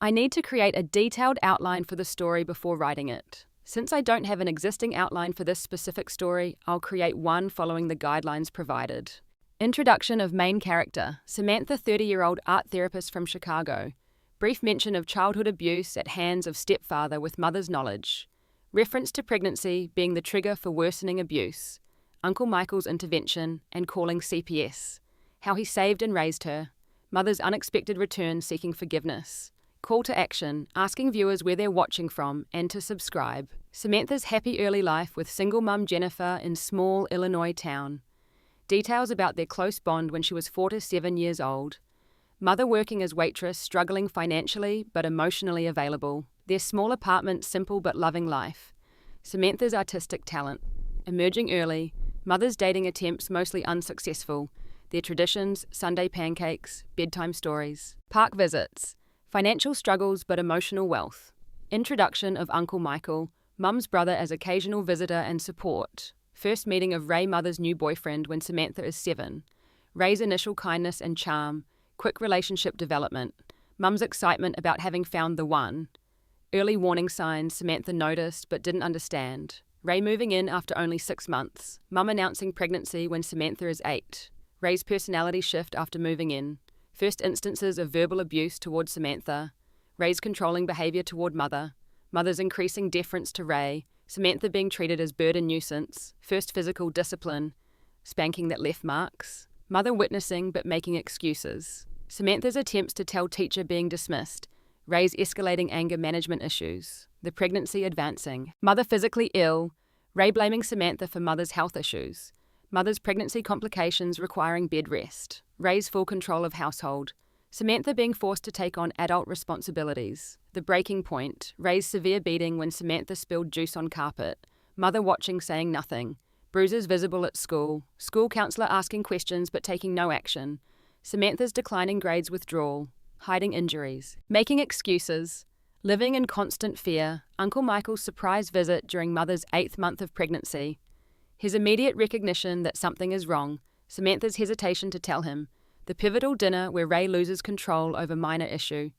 I need to create a detailed outline for the story before writing it. Since I don't have an existing outline for this specific story, I'll create one following the guidelines provided. Introduction of main character, Samantha, 30-year-old art therapist from Chicago. Brief mention of childhood abuse at hands of stepfather with mother's knowledge. Reference to pregnancy being the trigger for worsening abuse. Uncle Michael's intervention and calling CPS. How he saved and raised her. Mother's unexpected return seeking forgiveness. Call to action, asking viewers where they're watching from and to subscribe. Samantha's happy early life with single mum Jennifer in small Illinois town. Details about their close bond when she was 4 to 7 years old. Mother working as waitress, struggling financially but emotionally available. Their small apartment, simple but loving life. Samantha's artistic talent. Emerging early. Mother's dating attempts mostly unsuccessful. Their traditions, Sunday pancakes, bedtime stories. Park visits. Financial struggles but emotional wealth. Introduction of Uncle Michael, Mum's brother as occasional visitor and support. First meeting of Ray, mother's new boyfriend when Samantha is 7. Ray's initial kindness and charm. Quick relationship development. Mum's excitement about having found the one. Early warning signs Samantha noticed but didn't understand. Ray moving in after only 6 months. Mum announcing pregnancy when Samantha is 8. Ray's personality shift after moving in. First instances of verbal abuse toward Samantha. Ray's controlling behavior toward mother. Mother's increasing deference to Ray. Samantha being treated as burden nuisance. First physical discipline. Spanking that left marks. Mother witnessing but making excuses. Samantha's attempts to tell teacher being dismissed. Ray's escalating anger management issues. The pregnancy advancing. Mother physically ill. Ray blaming Samantha for mother's health issues. Mother's pregnancy complications requiring bed rest. Ray's full control of household. Samantha being forced to take on adult responsibilities. The breaking point. Ray's severe beating when Samantha spilled juice on carpet. Mother watching saying nothing. Bruises visible at school. School counselor asking questions but taking no action. Samantha's declining grades withdrawal. Hiding injuries. Making excuses. Living in constant fear. Uncle Michael's surprise visit during mother's 8th month of pregnancy. His immediate recognition that something is wrong. Samantha's hesitation to tell him. The pivotal dinner where Ray loses control over minor issue.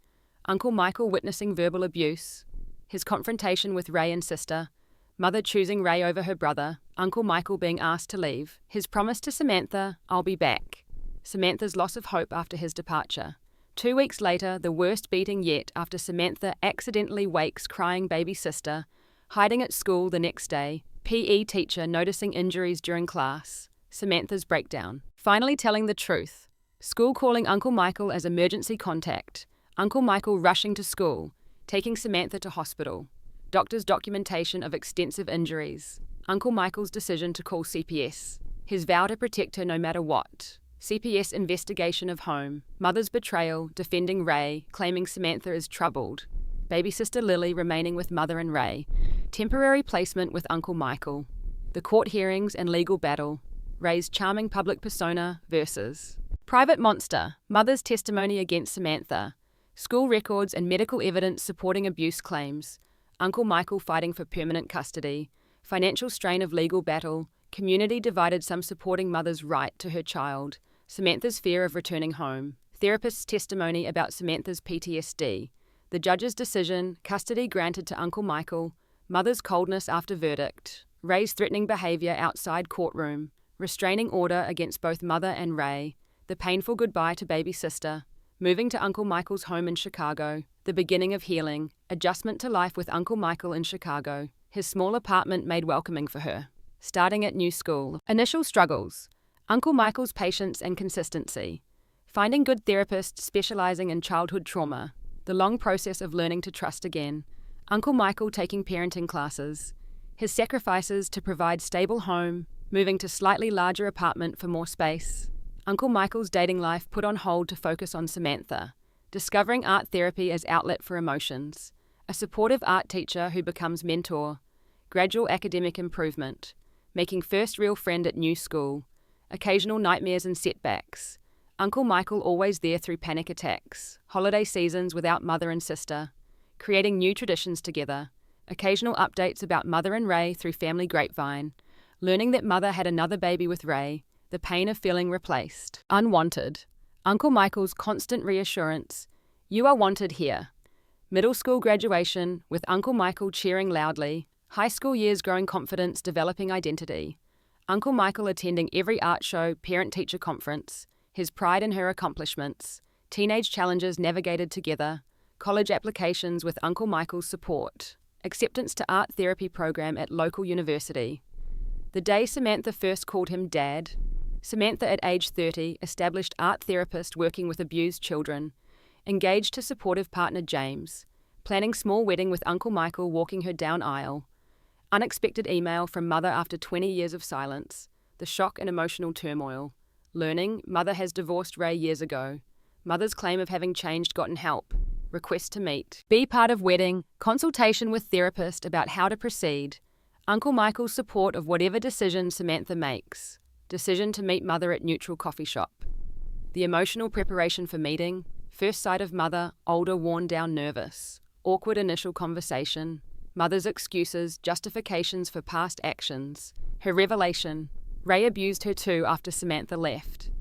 Uncle Michael witnessing verbal abuse. His confrontation with Ray and sister. Mother choosing Ray over her brother. Uncle Michael being asked to leave. His promise to Samantha, "I'll be back." Samantha's loss of hope after his departure. 2 weeks later, the worst beating yet after Samantha accidentally wakes crying baby sister. Hiding at school the next day. PE teacher noticing injuries during class. Samantha's breakdown. Finally telling the truth. School calling Uncle Michael as emergency contact. Uncle Michael rushing to school. Taking Samantha to hospital. Doctor's documentation of extensive injuries. Uncle Michael's decision to call CPS. His vow to protect her no matter what. CPS investigation of home. Mother's betrayal, defending Ray, claiming Samantha is troubled. Baby sister Lily remaining with mother and Ray. Temporary placement with Uncle Michael. The court hearings and legal battle. Ray's charming public persona versus. Private monster. Mother's testimony against Samantha. School records and medical evidence supporting abuse claims. Uncle Michael fighting for permanent custody. Financial strain of legal battle. Community divided, some supporting mother's right to her child. Samantha's fear of returning home. Therapist's testimony about Samantha's PTSD. The judge's decision, custody granted to Uncle Michael. Mother's coldness after verdict. Ray's threatening behavior outside courtroom. Restraining order against both mother and Ray. The painful goodbye to baby sister. Moving to Uncle Michael's home in Chicago. The beginning of healing. Adjustment to life with Uncle Michael in Chicago. His small apartment made welcoming for her. Starting at new school. Initial struggles. Uncle Michael's patience and consistency. Finding good therapists specializing in childhood trauma. The long process of learning to trust again. Uncle Michael taking parenting classes. His sacrifices to provide stable home. Moving to slightly larger apartment for more space. Uncle Michael's dating life put on hold to focus on Samantha. Discovering art therapy as outlet for emotions. A supportive art teacher who becomes mentor. Gradual academic improvement. Making first real friend at new school. Occasional nightmares and setbacks. Uncle Michael always there through panic attacks. Holiday seasons without mother and sister. Creating new traditions together. Occasional updates about mother and Ray through family grapevine. Learning that mother had another baby with Ray. The pain of feeling replaced. Unwanted. Uncle Michael's constant reassurance. You are wanted here. Middle school graduation, with Uncle Michael cheering loudly. High school years growing confidence, developing identity. Uncle Michael attending every art show, parent-teacher conference. His pride in her accomplishments. Teenage challenges navigated together. College applications with Uncle Michael's support. Acceptance to art therapy program at local university. The day Samantha first called him Dad. Samantha at age 30, established art therapist working with abused children. Engaged to supportive partner James. Planning small wedding with Uncle Michael walking her down aisle. Unexpected email from mother after 20 years of silence. The shock and emotional turmoil. Learning, mother has divorced Ray years ago. Mother's claim of having changed, gotten help. Request to meet. Be part of wedding. Consultation with therapist about how to proceed. Uncle Michael's support of whatever decision Samantha makes. Decision to meet mother at neutral coffee shop. The emotional preparation for meeting. First sight of mother, older, worn down, nervous. Awkward initial conversation. Mother's excuses, justifications for past actions. Her revelation. Ray abused her too after Samantha left.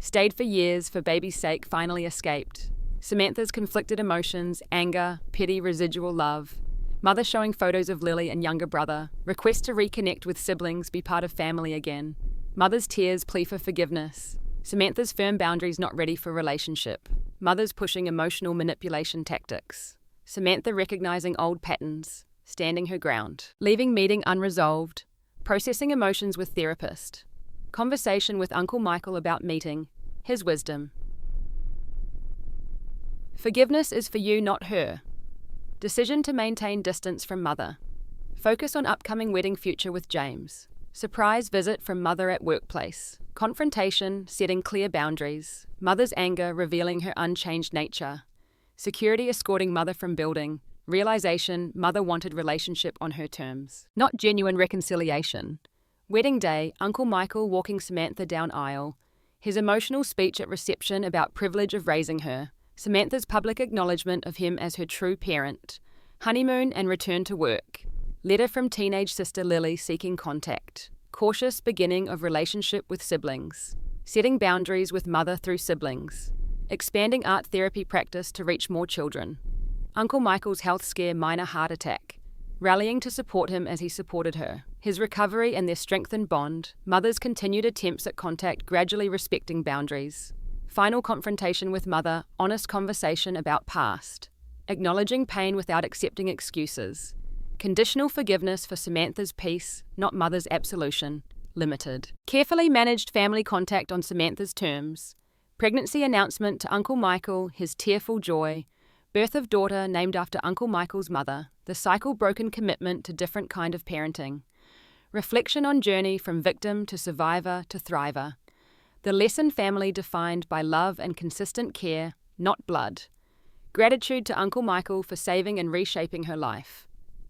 Stayed for years for baby's sake, finally escaped. Samantha's conflicted emotions, anger, pity, residual love. Mother showing photos of Lily and younger brother. Request to reconnect with siblings, be part of family again. Mother's tears, plea for forgiveness. Samantha's firm boundaries, not ready for relationship. Mother's pushing emotional manipulation tactics. Samantha recognizing old patterns, standing her ground. Leaving meeting unresolved. Processing emotions with therapist. Conversation with Uncle Michael about meeting. His wisdom. Forgiveness is for you, not her. Decision to maintain distance from mother. Focus on upcoming wedding future with James. Surprise visit from mother at workplace. Confrontation, setting clear boundaries. Mother's anger, revealing her unchanged nature. Security escorting mother from building. Realization, mother wanted relationship on her terms. Not genuine reconciliation. Wedding day, Uncle Michael walking Samantha down aisle. His emotional speech at reception about privilege of raising her. Samantha's public acknowledgement of him as her true parent. Honeymoon and return to work. Letter from teenage sister Lily seeking contact. Cautious beginning of relationship with siblings. Setting boundaries with mother through siblings. Expanding art therapy practice to reach more children. Uncle Michael's health scare, minor heart attack. Rallying to support him as he supported her. His recovery and their strengthened bond. Mother's continued attempts at contact, gradually respecting boundaries. Final confrontation with mother, honest conversation about past. Acknowledging pain without accepting excuses. Conditional forgiveness for Samantha's peace, not mother's absolution. Limited. Carefully managed family contact on Samantha's terms. Pregnancy announcement to Uncle Michael, his tearful joy. Birth of daughter named after Uncle Michael's mother. The cycle broken commitment to different kind of parenting. Reflection on journey from victim to survivor to thriver. The lesson family defined by love and consistent care, not blood. Gratitude to Uncle Michael for saving and reshaping her life.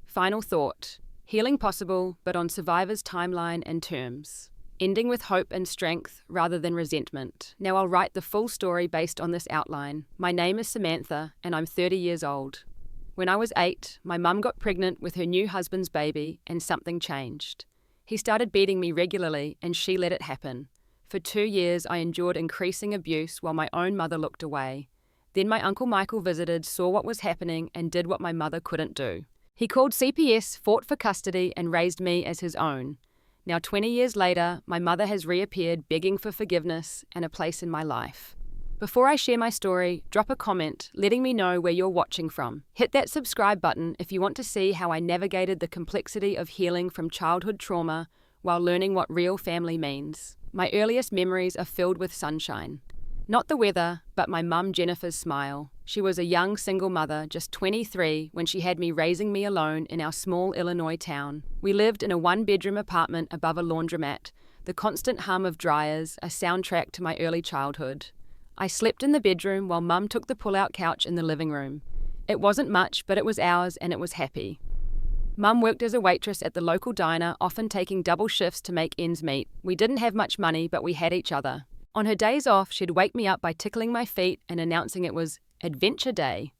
Final thought. Healing possible, but on survivor's timeline and terms. Ending with hope and strength rather than resentment. Now I'll write the full story based on this outline. My name is Samantha, and I'm 30 years old. When I was 8, my mum got pregnant with her new husband's baby, and something changed. He started beating me regularly, and she let it happen. For 2 years, I endured increasing abuse while my own mother looked away. Then my Uncle Michael visited, saw what was happening, and did what my mother couldn't do. He called CPS, fought for custody, and raised me as his own. Now 20 years later, my mother has reappeared, begging for forgiveness and a place in my life. Before I share my story, drop a comment letting me know where you're watching from. Hit that subscribe button if you want to see how I navigated the complexity of healing from childhood trauma while learning what real family means. My earliest memories are filled with sunshine. Not the weather, but my mum Jennifer's smile. She was a young single mother, just 23, when she had me raising me alone in our small Illinois town. We lived in a one-bedroom apartment above a laundromat, the constant hum of dryers, a soundtrack to my early childhood. I slept in the bedroom while Mum took the pull-out couch in the living room. It wasn't much, but it was ours and it was happy. Mum worked as a waitress at the local diner, often taking double shifts to make ends meet. We didn't have much money, but we had each other. On her days off, she'd wake me up by tickling my feet and announcing it was Adventure Day.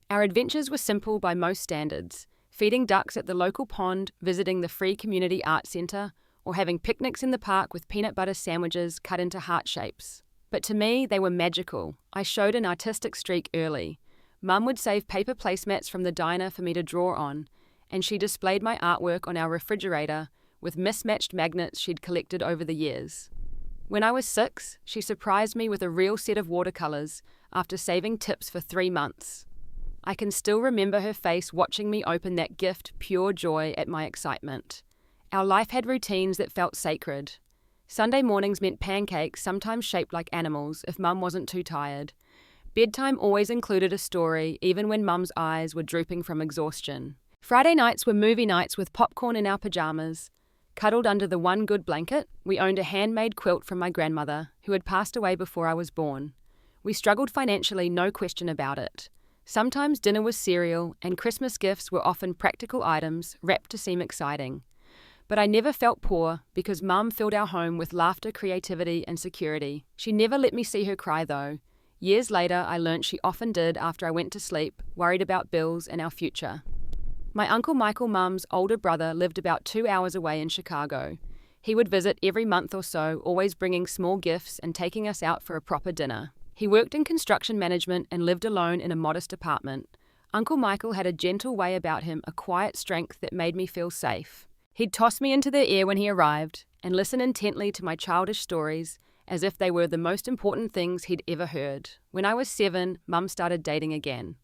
Our adventures were simple by most standards, feeding ducks at the local pond, visiting the free community art centre, or having picnics in the park with peanut butter sandwiches cut into heart shapes. But to me, they were magical. I showed an artistic streak early. Mum would save paper placemats from the diner for me to draw on, and she displayed my artwork on our refrigerator with mismatched magnets she'd collected over the years. When I was 6, she surprised me with a real set of watercolors after saving tips for 3 months. I can still remember her face watching me open that gift, pure joy at my excitement. Our life had routines that felt sacred. Sunday mornings meant pancakes, sometimes shaped like animals, if Mum wasn't too tired. Bedtime always included a story, even when Mum's eyes were drooping from exhaustion. Friday nights were movie nights with popcorn in our pajamas. Cuddled under the one good blanket, we owned a handmade quilt from my grandmother, who had passed away before I was born. We struggled financially, no question about it. Sometimes dinner was cereal, and Christmas gifts were often practical items, wrapped to seem exciting. But I never felt poor because Mum filled our home with laughter, creativity, and security. She never let me see her cry, though. Years later, I learnt she often did after I went to sleep, worried about bills and our future. My Uncle Michael, Mum's older brother, lived about 2 hours away in Chicago. He would visit every month or so, always bringing small gifts and taking us out for a proper dinner. He worked in construction management and lived alone in a modest apartment. Uncle Michael had a gentle way about him, a quiet strength that made me feel safe. He'd toss me into their ear when he arrived and listen intently to my childish stories as if they were the most important things he'd ever heard. When I was 7, Mum started dating again.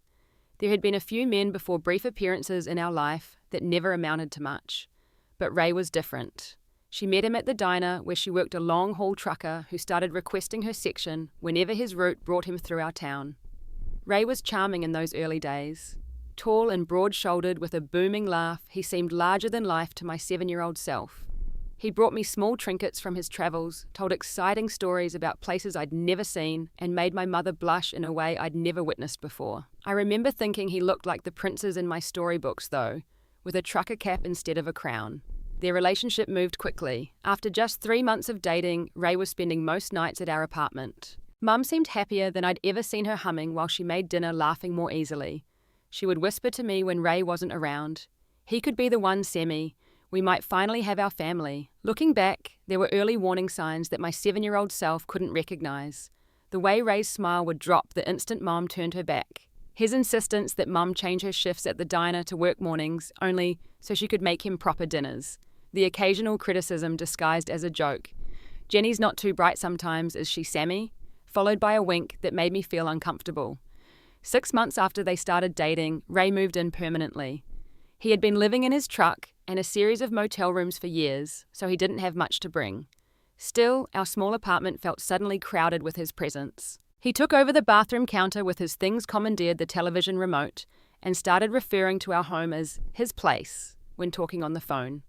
There had been a few men before, brief appearances in our life that never amounted to much. But Ray was different. She met him at the diner where she worked, a long-haul trucker who started requesting her section whenever his route brought him through our town. Ray was charming in those early days. Tall and broad-shouldered with a booming laugh, he seemed larger than life to my 7-year-old self. He brought me small trinkets from his travels, told exciting stories about places I'd never seen, and made my mother blush in a way I'd never witnessed before. I remember thinking he looked like the princes in my storybooks, though, with a trucker cap instead of a crown. Their relationship moved quickly. After just 3 months of dating, Ray was spending most nights at our apartment. Mum seemed happier than I'd ever seen her humming while she made dinner, laughing more easily. She would whisper to me when Ray wasn't around. He could be the one, Sammy. We might finally have our family. Looking back, there were early warning signs that my 7-year-old self couldn't recognize. The way Ray's smile would drop the instant Mom turned her back. His insistence that Mum change her shifts at the diner to work mornings, only so she could make him proper dinners. The occasional criticism disguised as a joke. Jenny's not too bright sometimes, is she, Sammy? Followed by a wink that made me feel uncomfortable. 6 months after they started dating, Ray moved in permanently. He had been living in his truck and a series of motel rooms for years, so he didn't have much to bring. Still, our small apartment felt suddenly crowded with his presence. He took over the bathroom counter with his things, commandeered the television remote, and started referring to our home as his place when talking on the phone.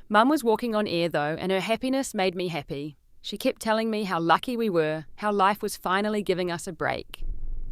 Mum was walking on air, though, and her happiness made me happy. She kept telling me how lucky we were, how life was finally giving us a break.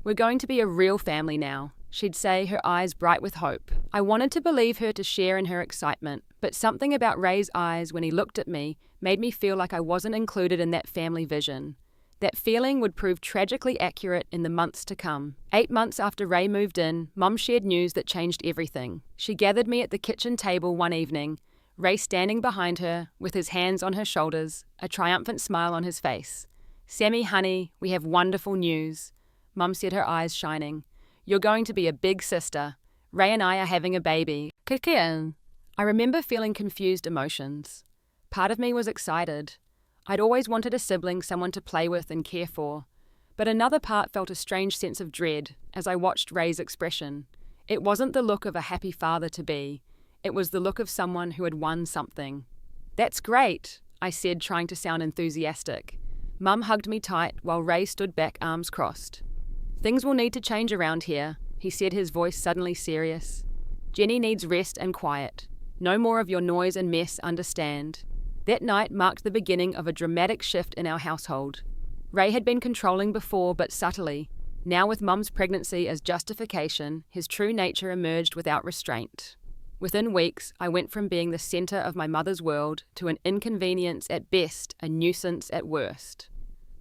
"We're going to be a real family now," she'd say, her eyes bright with hope. I wanted to believe her, to share in her excitement, but something about Ray's eyes when he looked at me made me feel like I wasn't included in that family vision. That feeling would prove tragically accurate in the months to come. 8 months after Ray moved in, Mum shared news that changed everything. She gathered me at the kitchen table one evening, Ray standing behind her, with his hands on her shoulders, a triumphant smile on his face. "Sammy, honey, we have wonderful news," Mum said, her eyes shining. "You're going to be a big sister. Ray and I are having a baby." I remember feeling confused emotions. Part of me was excited. I'd always wanted a sibling, someone to play with and care for. But another part felt a strange sense of dread as I watched Ray's expression. It wasn't the look of a happy father-to-be. It was the look of someone who had won something. "That's great," I said, trying to sound enthusiastic. Mum hugged me tight while Ray stood back, arms crossed. "Things will need to change around here," he said, his voice suddenly serious. "Jenny needs rest and quiet. No more of your noise and mess, understand?" That night marked the beginning of a dramatic shift in our household. Ray had been controlling before, but subtly. Now, with Mum's pregnancy as justification, his true nature emerged without restraint. Within weeks, I went from being the center of my mother's world to an inconvenience at best, a nuisance at worst.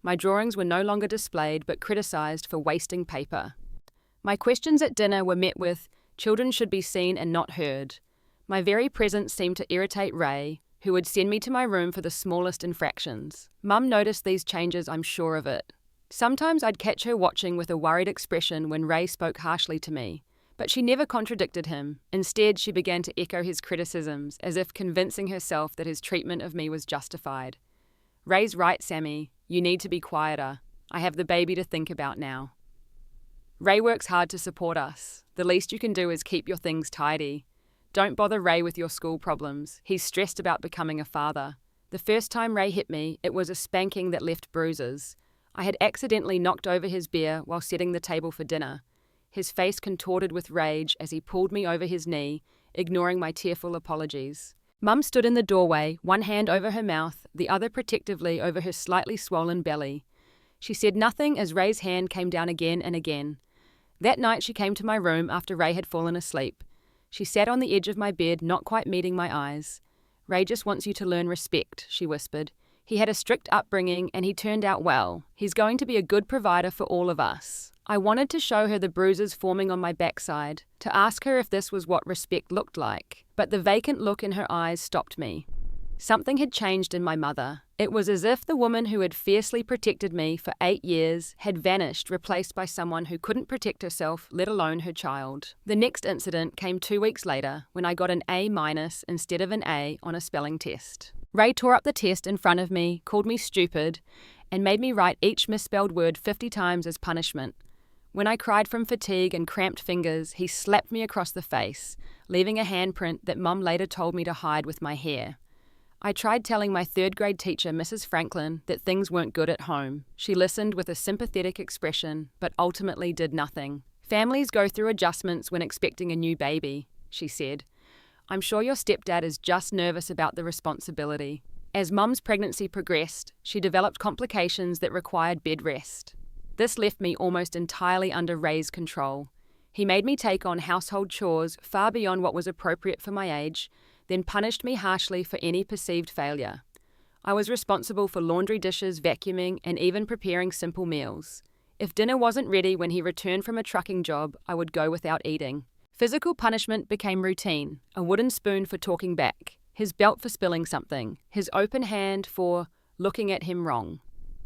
My drawings were no longer displayed, but criticized for wasting paper. My questions at dinner were met with, "Children should be seen and not heard." My very presence seemed to irritate Ray, who would send me to my room for the smallest infractions. Mum noticed these changes, I'm sure of it. Sometimes I'd catch her watching with a worried expression when Ray spoke harshly to me, but she never contradicted him. Instead, she began to echo his criticisms, as if convincing herself that his treatment of me was justified. "Ray's right, Sammy. You need to be quieter. I have the baby to think about now." Ray works hard to support us. The least you can do is keep your things tidy. Don't bother Ray with your school problems. He's stressed about becoming a father. The first time Ray hit me, it was a spanking that left bruises. I had accidentally knocked over his beer while setting the table for dinner. His face contorted with rage as he pulled me over his knee, ignoring my tearful apologies. Mum stood in the doorway, one hand over her mouth, the other protectively over her slightly swollen belly. She said nothing as Ray's hand came down again and again. That night she came to my room after Ray had fallen asleep. She sat on the edge of my bed, not quite meeting my eyes. "Ray just wants you to learn respect," she whispered. "He had a strict upbringing and he turned out well. He's going to be a good provider for all of us." I wanted to show her the bruises forming on my backside, to ask her if this was what respect looked like, but the vacant look in her eyes stopped me. Something had changed in my mother. It was as if the woman who had fiercely protected me for 8 years had vanished, replaced by someone who couldn't protect herself, let alone her child. The next incident came 2 weeks later, when I got an A- instead of an A on a spelling test. Ray tore up the test in front of me, called me stupid, and made me write each misspelled word 50 times as punishment. When I cried from fatigue and cramped fingers, he slapped me across the face, leaving a handprint that Mum later told me to hide with my hair. I tried telling my 3rd grade teacher, Mrs. Franklin, that things weren't good at home. She listened with a sympathetic expression, but ultimately did nothing. "Families go through adjustments when expecting a new baby," she said. "I'm sure your stepdad is just nervous about the responsibility." As Mum's pregnancy progressed, she developed complications that required bed rest. This left me almost entirely under Ray's control. He made me take on household chores far beyond what was appropriate for my age, then punished me harshly for any perceived failure. I was responsible for laundry, dishes, vacuuming, and even preparing simple meals. If dinner wasn't ready when he returned from a trucking job, I would go without eating. Physical punishment became routine: a wooden spoon for talking back, his belt for spilling something, his open hand for looking at him wrong.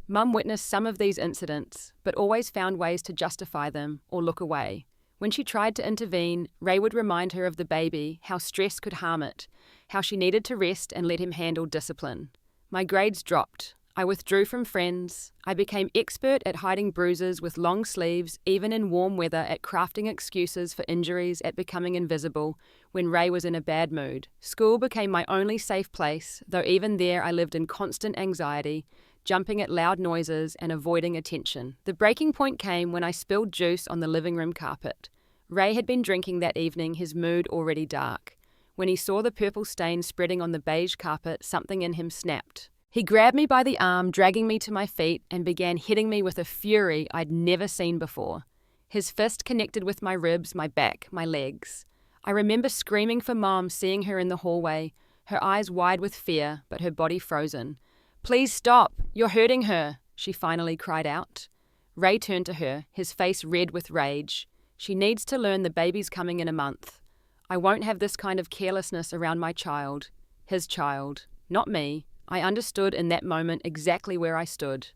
Mum witnessed some of these incidents, but always found ways to justify them or look away. When she tried to intervene, Ray would remind her of the baby, how stress could harm it, how she needed to rest and let him handle discipline. My grades dropped. I withdrew from friends. I became expert at hiding bruises with long sleeves, even in warm weather, at crafting excuses for injuries, at becoming invisible when Ray was in a bad mood. School became my only safe place, though even there I lived in constant anxiety, jumping at loud noises and avoiding attention. The breaking point came when I spilled juice on the living room carpet. Ray had been drinking that evening, his mood already dark. When he saw the purple stain spreading on the beige carpet, something in him snapped. He grabbed me by the arm, dragging me to my feet, and began hitting me with a fury I'd never seen before. His fist connected with my ribs, my back, my legs. I remember screaming for Mom, seeing her in the hallway, her eyes wide with fear, but her body frozen. "Please stop! You're hurting her!" she finally cried out. Ray turned to her, his face red with rage. "She needs to learn the baby's coming in a month. I won't have this kind of carelessness around my child. His child, not me." I understood in that moment exactly where I stood.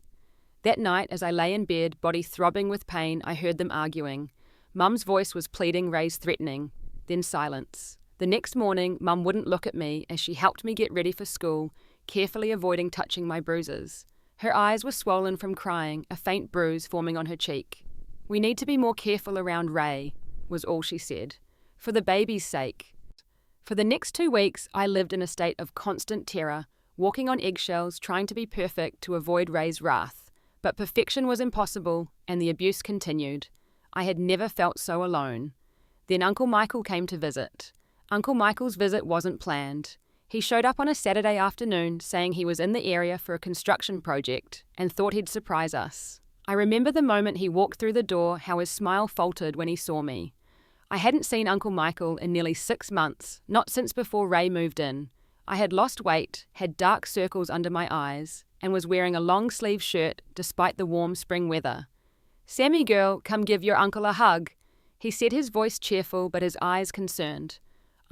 That night, as I lay in bed, body throbbing with pain, I heard them arguing. Mum's voice was pleading, Ray's threatening. Then silence. The next morning, Mum wouldn't look at me as she helped me get ready for school, carefully avoiding touching my bruises. Her eyes were swollen from crying, a faint bruise forming on her cheek. "We need to be more careful around Ray," was all she said. "For the baby's sake." For the next 2 weeks, I lived in a state of constant terror, walking on eggshells, trying to be perfect to avoid Ray's wrath. But perfection was impossible, and the abuse continued. I had never felt so alone. Then Uncle Michael came to visit. Uncle Michael's visit wasn't planned. He showed up on a Saturday afternoon, saying he was in the area for a construction project, and thought he'd surprise us. I remember the moment he walked through the door, how his smile faltered when he saw me. I hadn't seen Uncle Michael in nearly 6 months, not since before Ray moved in. I had lost weight, had dark circles under my eyes, and was wearing a long-sleeve shirt despite the warm spring weather. "Sammy girl, come give your uncle a hug," he said, his voice cheerful but his eyes concerned.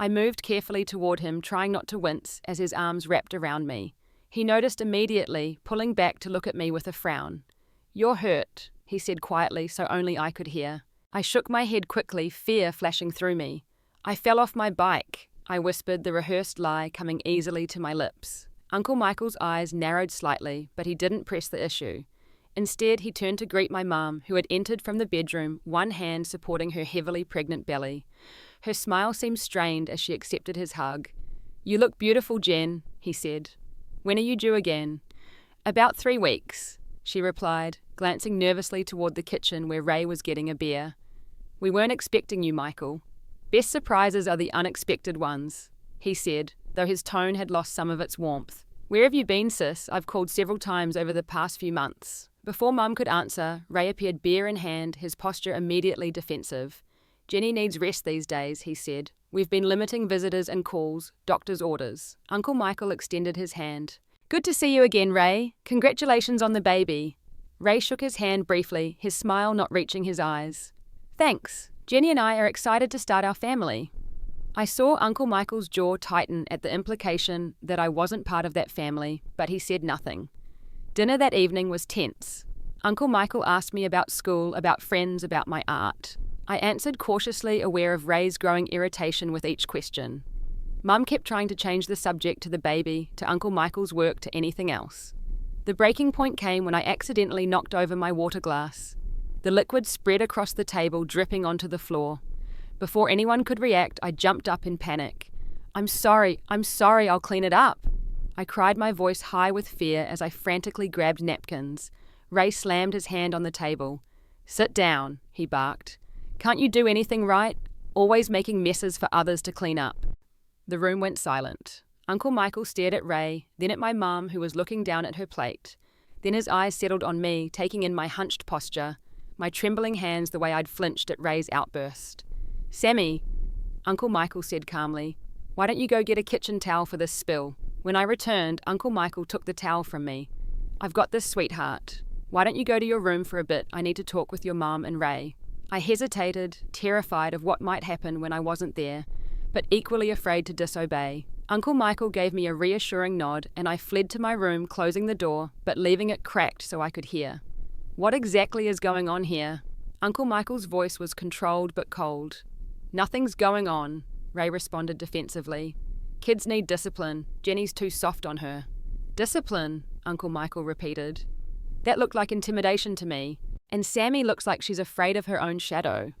I moved carefully toward him, trying not to wince as his arms wrapped around me. He noticed immediately, pulling back to look at me with a frown. "You're hurt," he said quietly so only I could hear. I shook my head quickly, fear flashing through me. "I fell off my bike," I whispered, the rehearsed lie coming easily to my lips. Uncle Michael's eyes narrowed slightly, but he didn't press the issue. Instead, he turned to greet my mum, who had entered from the bedroom, one hand supporting her heavily pregnant belly. Her smile seemed strained as she accepted his hug. "You look beautiful, Jen," he said. "When are you due again?" "About 3 weeks," she replied, glancing nervously toward the kitchen where Ray was getting a beer. "We weren't expecting you, Michael." "Best surprises are the unexpected ones," he said, though his tone had lost some of its warmth. "Where have you been, sis? I've called several times over the past few months." Before Mum could answer, Ray appeared beer in hand, his posture immediately defensive. "Jenny needs rest these days," he said. "We've been limiting visitors and calls, doctor's orders." Uncle Michael extended his hand. "Good to see you again, Ray. Congratulations on the baby." Ray shook his hand briefly, his smile not reaching his eyes. "Thanks. Jenny and I are excited to start our family." I saw Uncle Michael's jaw tighten at the implication that I wasn't part of that family, but he said nothing. Dinner that evening was tense. Uncle Michael asked me about school, about friends, about my art. I answered cautiously, aware of Ray's growing irritation with each question. Mum kept trying to change the subject to the baby, to Uncle Michael's work, to anything else. The breaking point came when I accidentally knocked over my water glass. The liquid spread across the table, dripping onto the floor. Before anyone could react, I jumped up in panic. I'm sorry, I'll clean it up." I cried, my voice high with fear as I frantically grabbed napkins. Ray slammed his hand on the table. "Sit down," he barked. "Can't you do anything right? Always making messes for others to clean up." The room went silent. Uncle Michael stared at Ray, then at my mum, who was looking down at her plate. Then his eyes settled on me, taking in my hunched posture, my trembling hands the way I'd flinched at Ray's outburst. "Sammy," Uncle Michael said calmly, "why don't you go get a kitchen towel for this spill?" When I returned, Uncle Michael took the towel from me. "I've got this, sweetheart. Why don't you go to your room for a bit? I need to talk with your mum and Ray." I hesitated, terrified of what might happen when I wasn't there, but equally afraid to disobey. Uncle Michael gave me a reassuring nod, and I fled to my room, closing the door, but leaving it cracked so I could hear. "What exactly is going on here?" Uncle Michael's voice was controlled but cold. "Nothing's going on," Ray responded defensively. "Kids need discipline. Jenny's too soft on her." "Discipline," Uncle Michael repeated. "That looked like intimidation to me. And Sammy looks like she's afraid of her own shadow."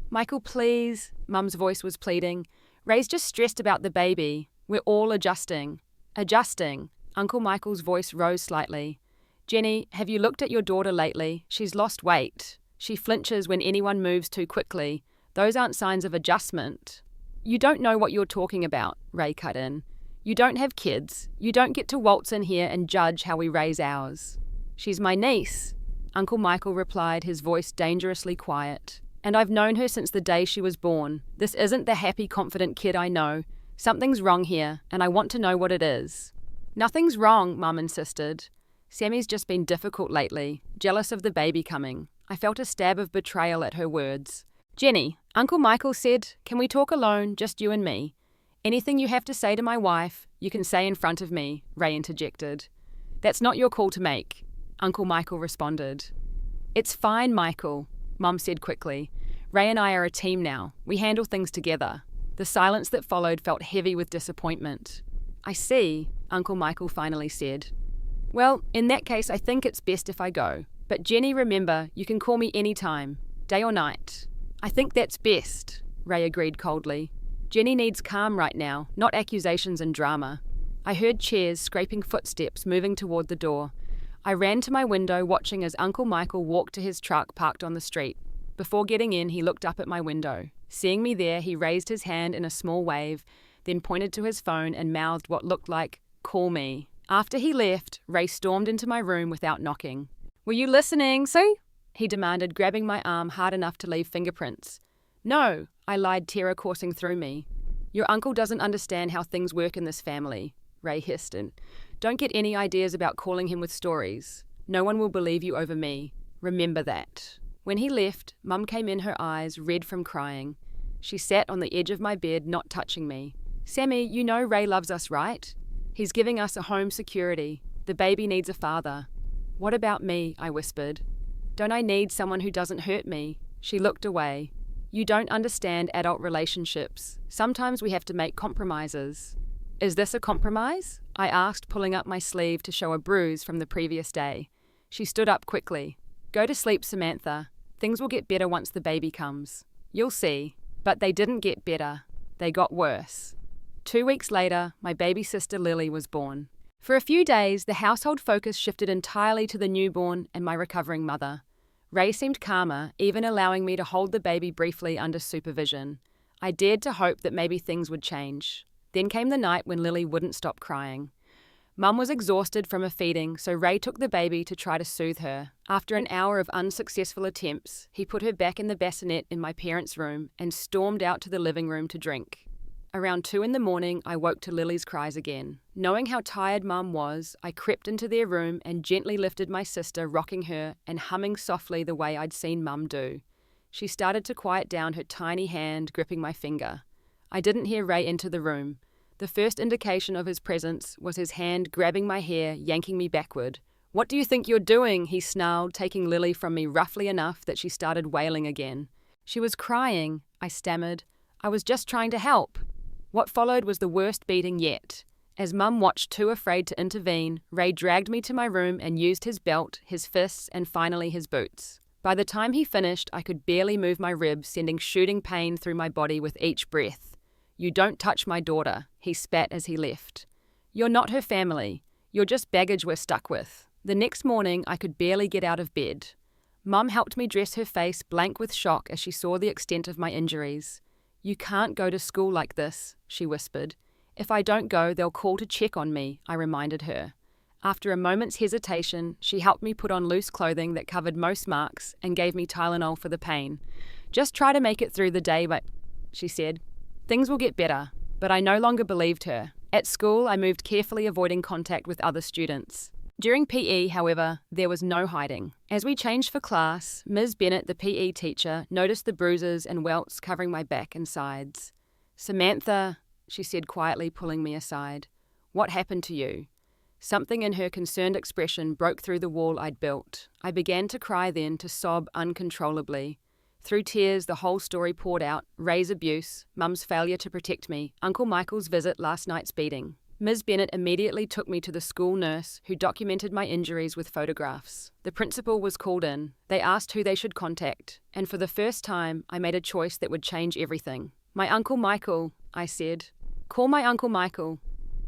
"Michael, please," Mum's voice was pleading. "Ray's just stressed about the baby. We're all adjusting." "Adjusting." Uncle Michael's voice rose slightly. "Jenny, have you looked at your daughter lately? She's lost weight. She flinches when anyone moves too quickly. Those aren't signs of adjustment." "You don't know what you're talking about," Ray cut in. "You don't have kids. You don't get to waltz in here and judge how we raise ours." "She's my niece," Uncle Michael replied, his voice dangerously quiet. "And I've known her since the day she was born. This isn't the happy, confident kid I know. Something's wrong here, and I want to know what it is." "Nothing's wrong," Mum insisted. "Sammy's just been difficult lately, jealous of the baby coming." I felt a stab of betrayal at her words. "Jenny," Uncle Michael said, "can we talk alone, just you and me? Anything you have to say to my wife, you can say in front of me," Ray interjected. "That's not your call to make," Uncle Michael responded. "It's fine, Michael," Mum said quickly. "Ray and I are a team now. We handle things together." The silence that followed felt heavy with disappointment. "I see," Uncle Michael finally said. "Well, in that case, I think it's best if I go. But Jenny, remember, you can call me any time, day or night." "I think that's best," Ray agreed coldly. "Jenny needs calm right now, not accusations and drama." I heard chairs, scraping footsteps, moving toward the door. I ran to my window, watching as Uncle Michael walked to his truck parked on the street. Before getting in, he looked up at my window. Seeing me there, he raised his hand in a small wave, then pointed to his phone and mouthed what looked like, "Call me." After he left, Ray stormed into my room without knocking. "Were you listening, Sue?" he demanded, grabbing my arm hard enough to leave fingerprints. "No," I lied, terror coursing through me. "Your uncle doesn't understand how things work in this family," Ray hissed, and "don't get any ideas about calling him with stories. No one will believe you over me. Remember that." When he left, Mum came in, her eyes red from crying. She sat on the edge of my bed, not touching me. "Sammy, you know Ray loves us, right? He's giving us a home security. The baby needs a father." "What about me?" I whispered. Don't I need someone who doesn't hurt me? She looked away. You don't understand adult relationships. Sometimes we have to make compromises. Is this a compromise? I asked, pulling up my sleeve to show a bruise from the previous day. She stood up quickly. Go to sleep, Samantha. Things will get better once the baby comes. You'll see. But they didn't get better. They got worse. 2 weeks later, my baby sister Lily was born. For a few days, the household focus shifted entirely to the newborn and my recovering mother. Ray seemed calmer, even allowing me to hold the baby briefly under supervision. I dared to hope that maybe things would change. Then came the night when Lily wouldn't stop crying. Mum was exhausted from a feeding, so Ray took the baby to try to soothe her. After an hour of unsuccessful attempts, he put her back in the bassinet in my parents' room and stormed out to the living room to drink. Around 2 a.m, I woke to Lily's cries again. Knowing how tired Mum was, I crept into their room and gently lifted my sister, rocking her and humming softly the way I'd seen Mum do. She started to quiet down, her tiny hand gripping my finger. I didn't hear Ray enter the room. The first indication of his presence was his hand grabbing my hair, yanking me backward. What do you think you're doing? He snarled, taking Lily from me roughly enough that she started wailing again. She was crying, I stammered. I was just trying to help. What followed was the worst beating yet. As Mum watched, too afraid to intervene, Ray dragged me to my room and used his belt, his fists, and finally his boots. By the time he finished, I could barely move my ribs, sending shooting pain through my body with each breath. You don't touch my daughter, he spat as he left. You're not her family. You're just baggage we're stuck with. The next morning, I could barely get out of bed. Mum helped me dress her face blank with shock as she saw the extent of my injuries. You can't go to school like this, she whispered. If I don't go, they'll call to check on me, I reminded her. After a moment's hesitation, she helped me put on loose clothing that covered most marks and gave me Tylenol for the pain. Just try to make it through the day, she said. Things will get better, but I no longer believed her. At school, I moved carefully, avoiding contact with other students. During PE, however, there was no hiding. As we changed for class, Ms. Bennett, the PE teacher, noticed the bruises and welts covering my back and sides. Samantha, she said quietly, pulling me aside. What happened to you? Something in her concerned expression broke through the wall I'd built. I began to cry then, to sob uncontrollably. Through tears, the whole story poured out. Ray's abuse, Mum's failure to protect me, Uncle Michael's visit, last night's beating. Ms. Bennett immediately took me to the school nurse, who documented my injuries with photographs. The principal was called in. They asked who they should contact, and for the first time, I made a choice that would change everything. My Uncle Michael, I said. Call my Uncle Michael.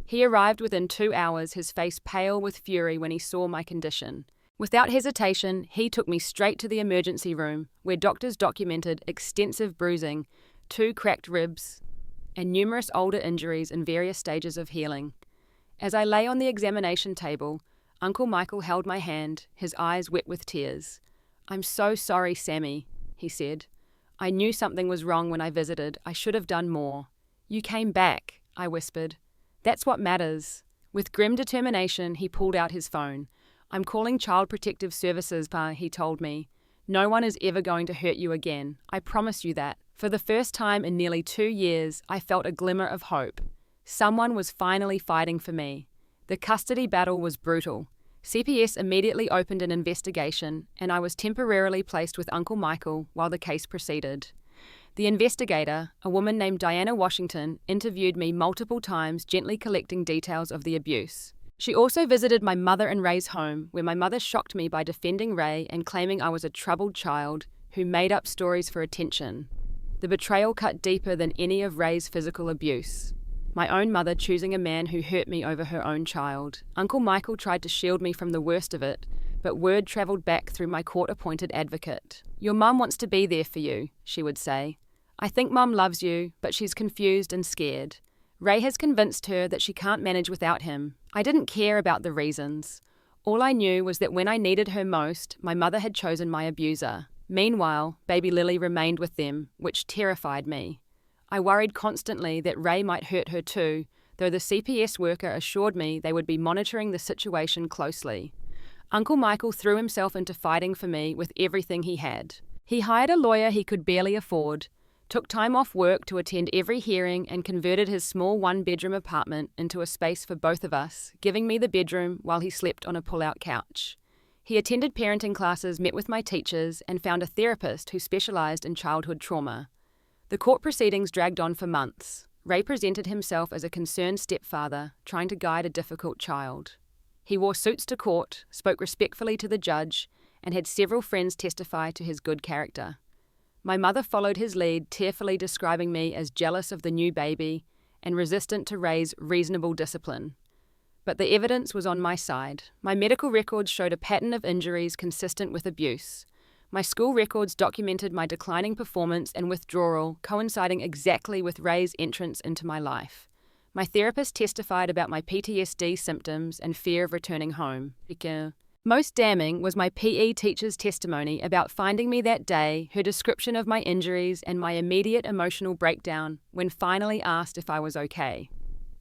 He arrived within 2 hours, his face pale with fury when he saw my condition. Without hesitation, he took me straight to the emergency room, where doctors documented extensive bruising, 2 cracked ribs, and numerous older injuries in various stages of healing. As I lay on the examination table, Uncle Michael held my hand, his eyes wet with tears. I'm so sorry, Sammy, he said. I knew something was wrong when I visited. I should have done more. You came back, I whispered. That's what matters. With grim determination, he pulled out his phone. I'm calling Child Protective Services, Pa, he told me. No one is ever going to hurt you again. I promise you that. For the first time in nearly 2 years, I felt a glimmer of hope. Someone was finally fighting for me. The custody battle was brutal. CPS immediately opened an investigation, and I was temporarily placed with Uncle Michael while the case proceeded. The investigator, a woman named Diana Washington, interviewed me multiple times, gently collecting details of the abuse. She also visited my mother and Ray's home, where my mother shocked me by defending Ray and claiming I was a troubled child who made up stories for attention. The betrayal cut deeper than any of Ray's physical abuse. My own mother choosing a man who hurt me over her own child. Uncle Michael tried to shield me from the worst of it, but word travelled back through my court-appointed advocate. Your mum wants to be there for you, she would say. I think Mum loves you, but she's confused and scared. Ray has convinced her that she can't manage without him. I didn't care about the reasons. All I knew was that when I needed her most, my mother had chosen my abuser. Meanwhile, baby Lily remained with them, which terrified me. I worried constantly that Ray might hurt her too, though the CPS worker assured me they would be monitoring the situation closely. Uncle Michael threw himself into fighting for me with everything he had. He hired a lawyer he could barely afford, took time off work to attend every hearing, and converted his small one-bedroom apartment into a space for both of us, giving me the bedroom while he slept on a pull-out couch. He attended parenting classes, met with my teachers, and found a therapist who specialized in childhood trauma. The court proceedings dragged on for months. Ray presented himself as a concerned stepfather, trying to guide a difficult child. He wore suits to court, spoke respectfully to the judge, and had several friends testify to his good character. My mother followed his lead, tearfully describing me as jealous of the new baby and resistant to Ray's reasonable discipline. But the evidence was on my side. My medical records showed a pattern of injuries consistent with abuse. My school records documented my declining performance and withdrawal, coinciding exactly with Ray's entrance into my life. My therapist testified about my PTSD symptoms and fear of returning home. Most damning was my PE teacher's testimony about finding me that day, her description of my injuries, and my immediate emotional breakdown when finally asked if I was okay.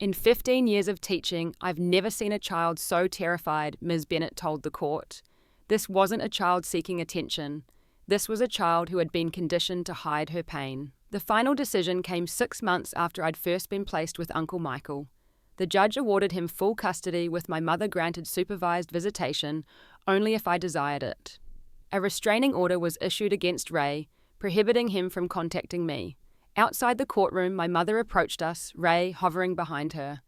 In 15 years of teaching, I've never seen a child so terrified, Ms. Bennett told the court. This wasn't a child seeking attention. This was a child who had been conditioned to hide her pain. The final decision came 6 months after I'd first been placed with Uncle Michael. The judge awarded him full custody, with my mother granted supervised visitation only if I desired it. A restraining order was issued against Ray, prohibiting him from contacting me. Outside the courtroom, my mother approached us, Ray hovering behind her.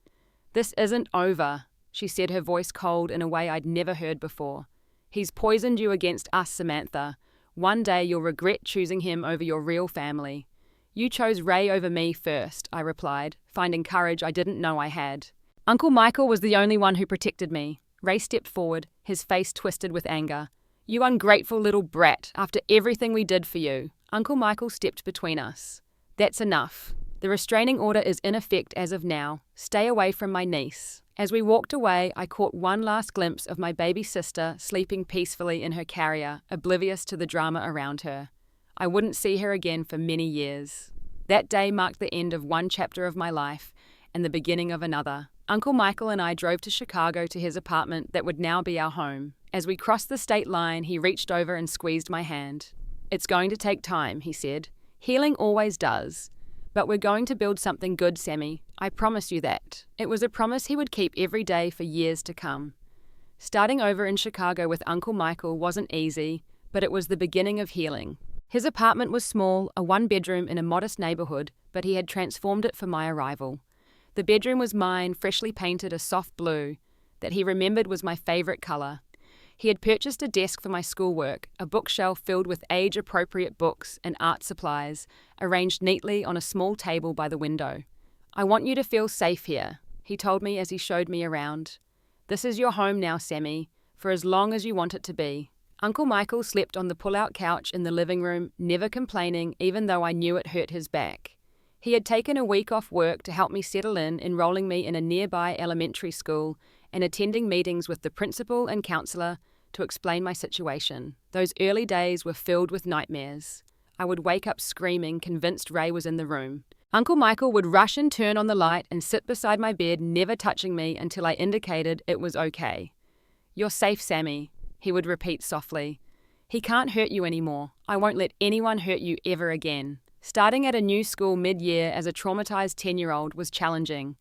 "This isn't over," she said, her voice cold in a way I'd never heard before. "He's poisoned you against us, Samantha. One day you'll regret choosing him over your real family." "You chose Ray over me first," I replied, finding courage I didn't know I had. "Uncle Michael was the only one who protected me." Ray stepped forward, his face twisted with anger. "You ungrateful little brat, after everything we did for you." Uncle Michael stepped between us. "That's enough. The restraining order is in effect as of now. Stay away from my niece." As we walked away, I caught one last glimpse of my baby sister sleeping peacefully in her carrier, oblivious to the drama around her. I wouldn't see her again for many years. That day marked the end of one chapter of my life and the beginning of another. Uncle Michael and I drove to Chicago to his apartment that would now be our home. As we crossed the state line, he reached over and squeezed my hand. "It's going to take time," he said. "Healing always does. But we're going to build something good, Sammy. I promise you that." It was a promise he would keep every day for years to come. Starting over in Chicago with Uncle Michael wasn't easy, but it was the beginning of healing. His apartment was small, a one-bedroom in a modest neighborhood, but he had transformed it for my arrival. The bedroom was mine, freshly painted a soft blue, that he remembered was my favorite color. He had purchased a desk for my schoolwork, a bookshelf filled with age-appropriate books and art supplies, arranged neatly on a small table by the window. "I want you to feel safe here," he told me as he showed me around. "This is your home now, Sammy, for as long as you want it to be." Uncle Michael slept on the pull-out couch in the living room, never complaining, even though I knew it hurt his back. He had taken a week off work to help me settle in, enrolling me in a nearby elementary school and attending meetings with the principal and counselor to explain my situation. Those early days were filled with nightmares. I would wake up screaming, convinced Ray was in the room. Uncle Michael would rush and turn on the light and sit beside my bed, never touching me until I indicated it was okay. "You're safe, Sammy," he would repeat softly. "He can't hurt you anymore. I won't let anyone hurt you ever again." Starting at a new school mid-year as a traumatized 10-year-old was challenging.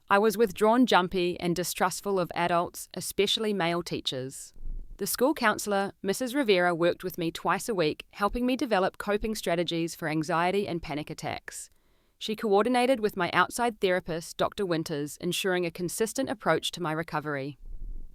I was withdrawn, jumpy, and distrustful of adults, especially male teachers. The school counselor, Mrs. Rivera, worked with me twice a week, helping me develop coping strategies for anxiety and panic attacks. She coordinated with my outside therapist, Dr. Winters, ensuring a consistent approach to my recovery.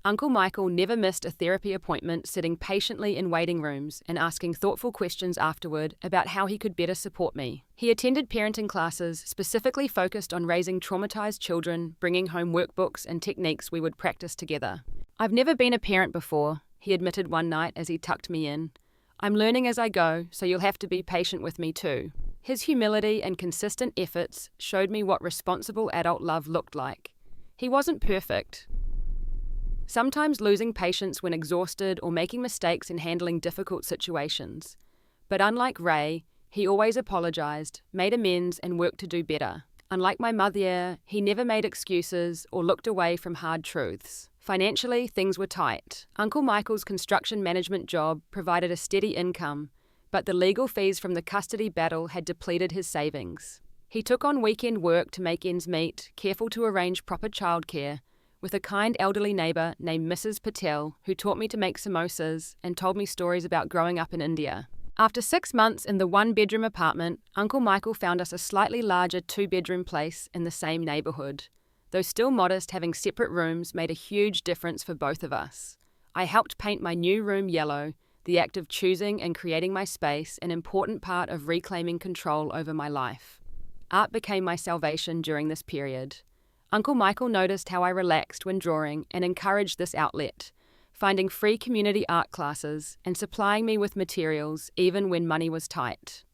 Uncle Michael never missed a therapy appointment, sitting patiently in waiting rooms and asking thoughtful questions afterward about how he could better support me. He attended parenting classes specifically focused on raising traumatized children, bringing home workbooks and techniques we would practice together. "I've never been a parent before," he admitted one night as he tucked me in. "I'm learning as I go, so you'll have to be patient with me too." His humility and consistent efforts showed me what responsible adult love looked like. He wasn't perfect. Sometimes losing patience when exhausted or making mistakes in handling difficult situations. But unlike Ray, he always apologized, made amends, and worked to do better. Unlike my mother, he never made excuses or looked away from hard truths. Financially, things were tight. Uncle Michael's construction management job provided a steady income, but the legal fees from the custody battle had depleted his savings. He took on weekend work to make ends meet, careful to arrange proper childcare, with a kind elderly neighbour named Mrs. Patel who taught me to make samosas and told me stories about growing up in India. After 6 months in the one-bedroom apartment, Uncle Michael found us a slightly larger 2-bedroom place in the same neighbourhood. Though still modest, having separate rooms made a huge difference for both of us. I helped paint my new room yellow, the act of choosing and creating my space an important part of reclaiming control over my life. Art became my salvation during this period. Uncle Michael noticed how I relaxed when drawing and encouraged this outlet, finding free community art classes and supplying me with materials even when money was tight.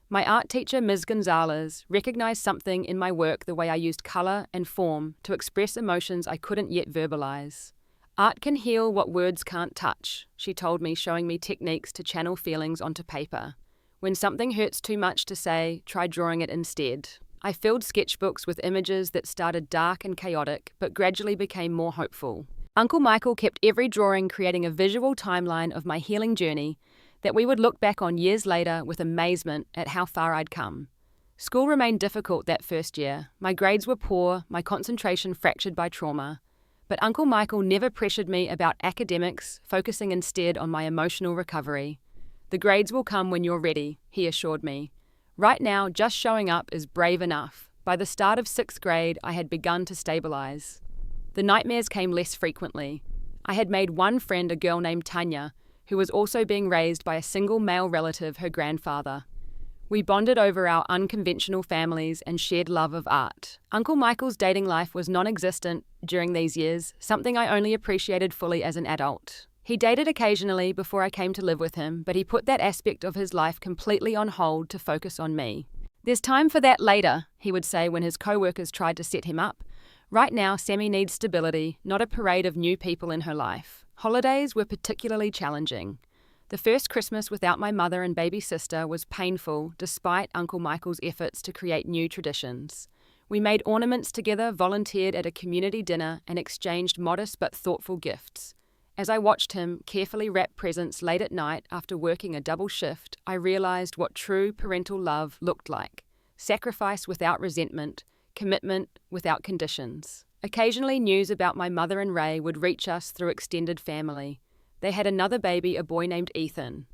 My art teacher, Ms. Gonzalez, recognized something in my work, the way I used color and form to express emotions I couldn't yet verbalize. Art can heal what words can't touch, she told me, showing me techniques to channel feelings onto paper. When something hurts too much to say, try drawing it instead. I filled sketchbooks with images that started dark and chaotic, but gradually became more hopeful. Uncle Michael kept every drawing creating a visual timeline of my healing journey that we would look back on years later with amazement at how far I'd come. School remained difficult that first year. My grades were poor, my concentration fractured by trauma. But Uncle Michael never pressured me about academics, focusing instead on my emotional recovery. The grades will come when you're ready, he assured me. Right now, just showing up is brave enough. By the start of 6th grade, I had begun to stabilize. The nightmares came less frequently. I had made one friend, a girl named Tanya, who was also being raised by a single male relative, her grandfather. We bonded over our unconventional families and shared love of art. Uncle Michael's dating life was non-existent during these years, something I only appreciated fully as an adult. He dated occasionally before I came to live with him, but he put that aspect of his life completely on hold to focus on me. "There's time for that later," he would say when his co-workers tried to set him up. Right now, Sammy needs stability, not a parade of new people in her life. Holidays were particularly challenging. The first Christmas without my mother and baby sister was painful, despite Uncle Michael's efforts to create new traditions. We made ornaments together, volunteered at a community dinner, and exchanged modest but thoughtful gifts. As I watched him carefully wrap presents late at night after working a double shift, I realized what true parental love looked like. Sacrifice without resentment, commitment without conditions. Occasionally news about my mother and Ray would reach us through extended family. They had another baby, a boy named Ethan.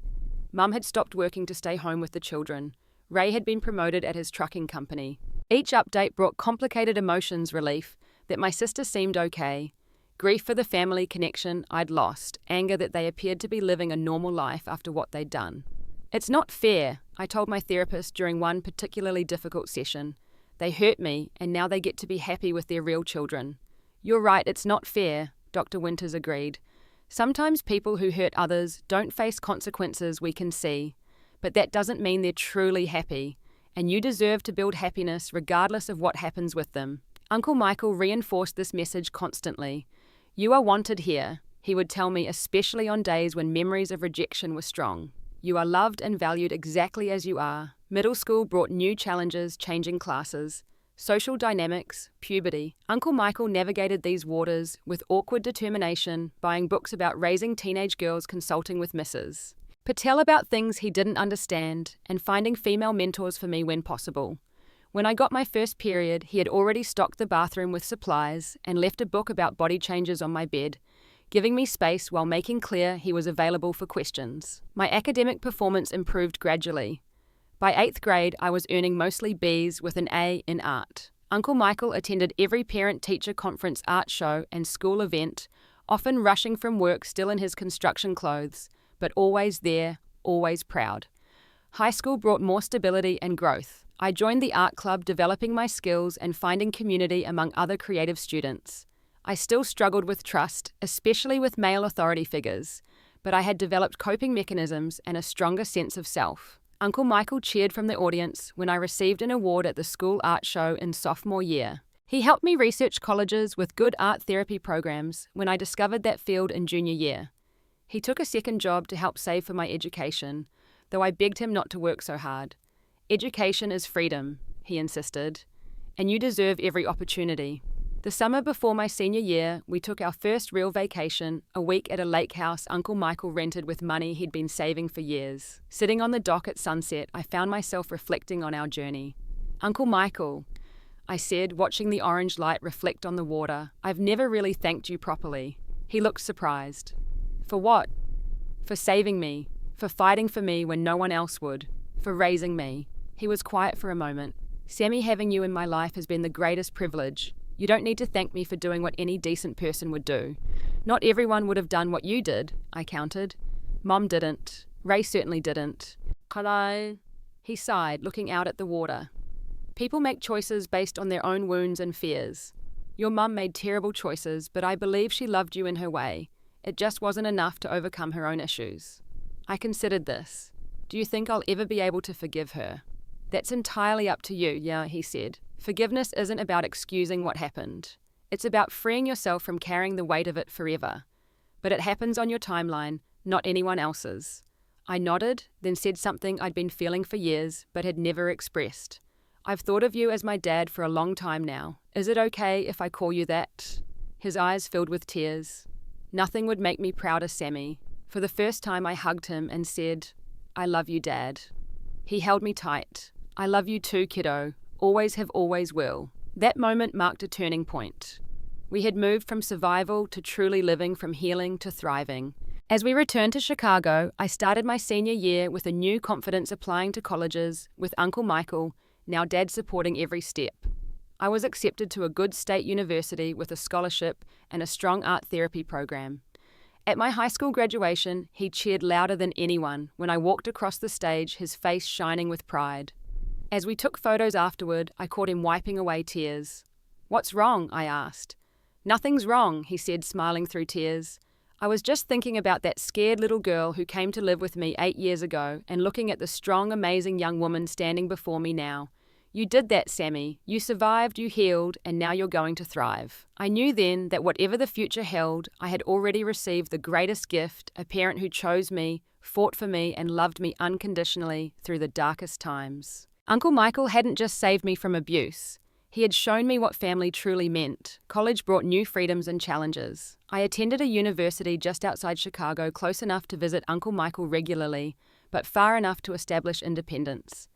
Mum had stopped working to stay home with the children. Ray had been promoted at his trucking company. Each update brought complicated emotions, relief that my sister seemed okay, grief for the family connection I'd lost, anger that they appeared to be living a normal life after what they'd done. "It's not fair," I told my therapist during one particularly difficult session. "They hurt me, and now they get to be happy with their real children." "You're right, it's not fair," Dr. Winters agreed. "Sometimes people who hurt others don't face consequences we can see, but that doesn't mean they're truly happy, and you deserve to build happiness regardless of what happens with them." Uncle Michael reinforced this message constantly. "You are wanted here," he would tell me, especially on days when memories of rejection were strong. "You are loved and valued exactly as you are." Middle school brought new challenges, changing classes, social dynamics, puberty. Uncle Michael navigated these waters with awkward determination, buying books about raising teenage girls, consulting with Mrs. Patel about things he didn't understand, and finding female mentors for me when possible. When I got my first period, he had already stocked the bathroom with supplies and left a book about body changes on my bed, giving me space while making clear he was available for questions. My academic performance improved gradually. By 8th grade, I was earning mostly B's with an A in art. Uncle Michael attended every parent-teacher conference, art show, and school event, often rushing from work still in his construction clothes, but always there, always proud. High school brought more stability and growth. I joined the art club, developing my skills and finding community among other creative students. I still struggled with trust, especially with male authority figures, but I had developed coping mechanisms and a stronger sense of self. Uncle Michael cheered from the audience when I received an award at the school art show in sophomore year. He helped me research colleges with good art therapy programs when I discovered that field in junior year. He took a second job to help save for my education, though I begged him not to work so hard. "Education is freedom," he insisted, "and you deserve every opportunity." The summer before my senior year, we took our first real vacation, a week at a lake house Uncle Michael rented with money he'd been saving for years. Sitting on the dock at sunset, I found myself reflecting on our journey. "Uncle Michael, I said, watching the orange light reflect on the water. "I've never really thanked you properly." He looked surprised. "For what?" "For saving me. For fighting for me when no one else would. For raising me." He was quiet for a moment. "Sammy, having you in my life has been the greatest privilege. You don't need to thank me for doing what any decent person would do." "Not everyone would have done what you did," I countered. "Mom didn't. Ray certainly didn't." "Hello?" He sighed, looking out at the water. "People make choices based on their own wounds and fears. Your mum made terrible choices, but I believe she loved you in her way. It just wasn't enough to overcome her own issues." I considered this. "Do you think I'll ever be able to forgive her?" "That's entirely up to you," yeah, he said. "Forgiveness isn't about excusing what happened. It's about freeing yourself from carrying the weight of it forever. But it happens on your timeline, not anyone else's." I nodded, then said something I'd been feeling for years, but had never expressed. "I've thought of you as my dad for a long time now. Is it okay if I call you that?" His eyes filled with tears. "Nothing would make me prouder, Sammy." For the first time I hugged him and said, "I love you, Dad." He held me tight. "I love you too, kiddo. Always have, always will." That moment marked a turning point. We had moved from survival to truly living, from healing to thriving. As we returned to Chicago, I started my senior year with a new confidence applying to colleges, with Uncle Michael, now Dad, supporting every step. I was accepted to a good state university with a scholarship and a strong art therapy program. At my high school graduation, he cheered louder than anyone when I walked across the stage, his face shining with pride. As we took photos afterward, I caught him wiping away tears. "What's wrong?" I asked. "Nothing's wrong," he said, smiling through tears. "I was just thinking about that scared little girl who came to live with me 8 years ago and looking at the strong, amazing young woman standing before me now. You did that, Sammy. You survived, you healed, and now you're going to thrive." I knew then that whatever the future held, I had already received the greatest gift, a parent who chose me, fought for me, and loved me unconditionally through the darkest times. Uncle Michael hadn't just saved me from abuse. He had shown me what family truly meant. College brought new freedoms and challenges. I attended a university just outside Chicago, close enough to visit Uncle Michael regularly, but far enough to establish independence.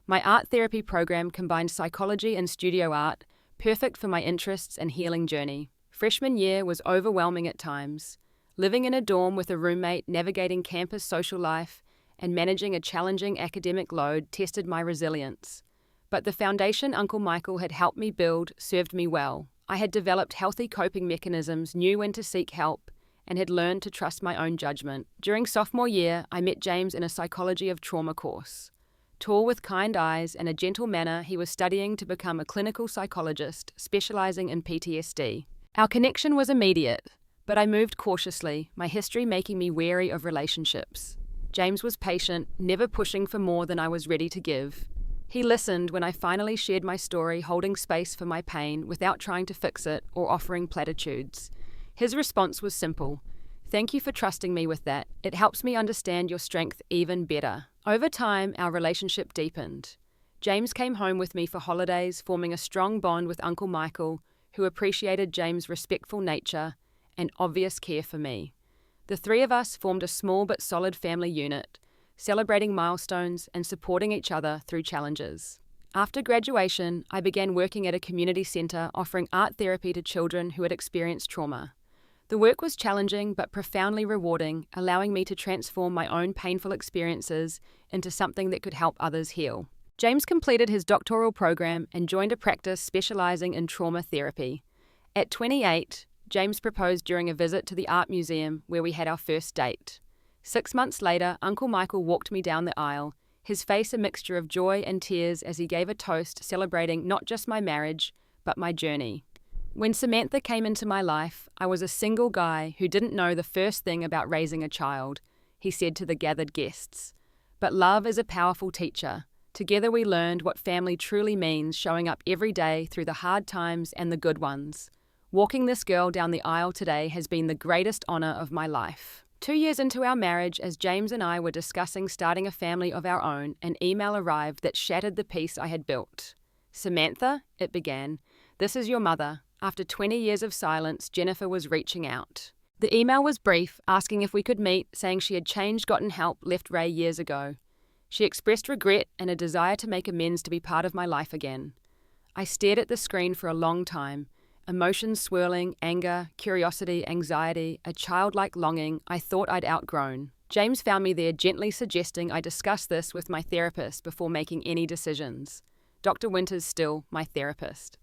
My art therapy program combined psychology and studio art, perfect for my interests and healing journey. Freshman year was overwhelming at times. Living in a dorm with a roommate, navigating campus social life, and managing a challenging academic load tested my resilience. But the foundation Uncle Michael had helped me build served me well. I had developed healthy coping mechanisms, knew when to seek help, and had learned to trust my own judgment. During sophomore year, I met James in a psychology of trauma course. Tall with kind eyes and a gentle manner, he was studying to become a clinical psychologist, specializing in PTSD. Our connection was immediate, but I moved cautiously, my history making me wary of relationships. James was patient, never pushing for more than I was ready to give. He listened when I finally shared my story, holding space for my pain without trying to fix it or offering platitudes. His response was simple. "Thank you for trusting me with that. It helps me understand your strength even better." Over time, our relationship deepened. James came home with me for holidays, forming a strong bond with Uncle Michael, who appreciated James' respectful nature and obvious care for me. The three of us formed a small but solid family unit, celebrating milestones and supporting each other through challenges. After graduation, I began working at a community center offering art therapy to children who had experienced trauma. The work was challenging but profoundly rewarding, allowing me to transform my own painful experiences into something that could help others heal. James completed his doctoral program and joined a practice specializing in trauma therapy. At 28, James proposed during a visit to the art museum where we had our first date. 6 months later, Uncle Michael walked me down the aisle, his face a mixture of joy and tears as he gave a toast celebrating not just my marriage, but my journey. When Samantha came into my life, I was a single guy who didn't know the first thing about raising a child, he said to the gathered guests. But love is a powerful teacher. Together we learned what family truly means, showing up every day through the hard times and the good ones. Walking this girl down the aisle today has been the greatest honor of my life. 2 years into our marriage, as James and I were discussing starting a family of our own, an email arrived that shattered the peace I had built. "Samantha," it began, "this is your mother. After 20 years of silence, Jennifer was reaching out." The email was brief, asking if we could meet, saying she had changed, gotten help, left Ray years ago. She expressed regret and a desire to make amends to be part of my life again. I stared at the screen for a long time, emotions swirling, anger, curiosity, anxiety, a childlike longing I thought I'd outgrown. James found me there, gently suggesting I discuss this with my therapist before making any decisions. Dr. Winters, still my therapist,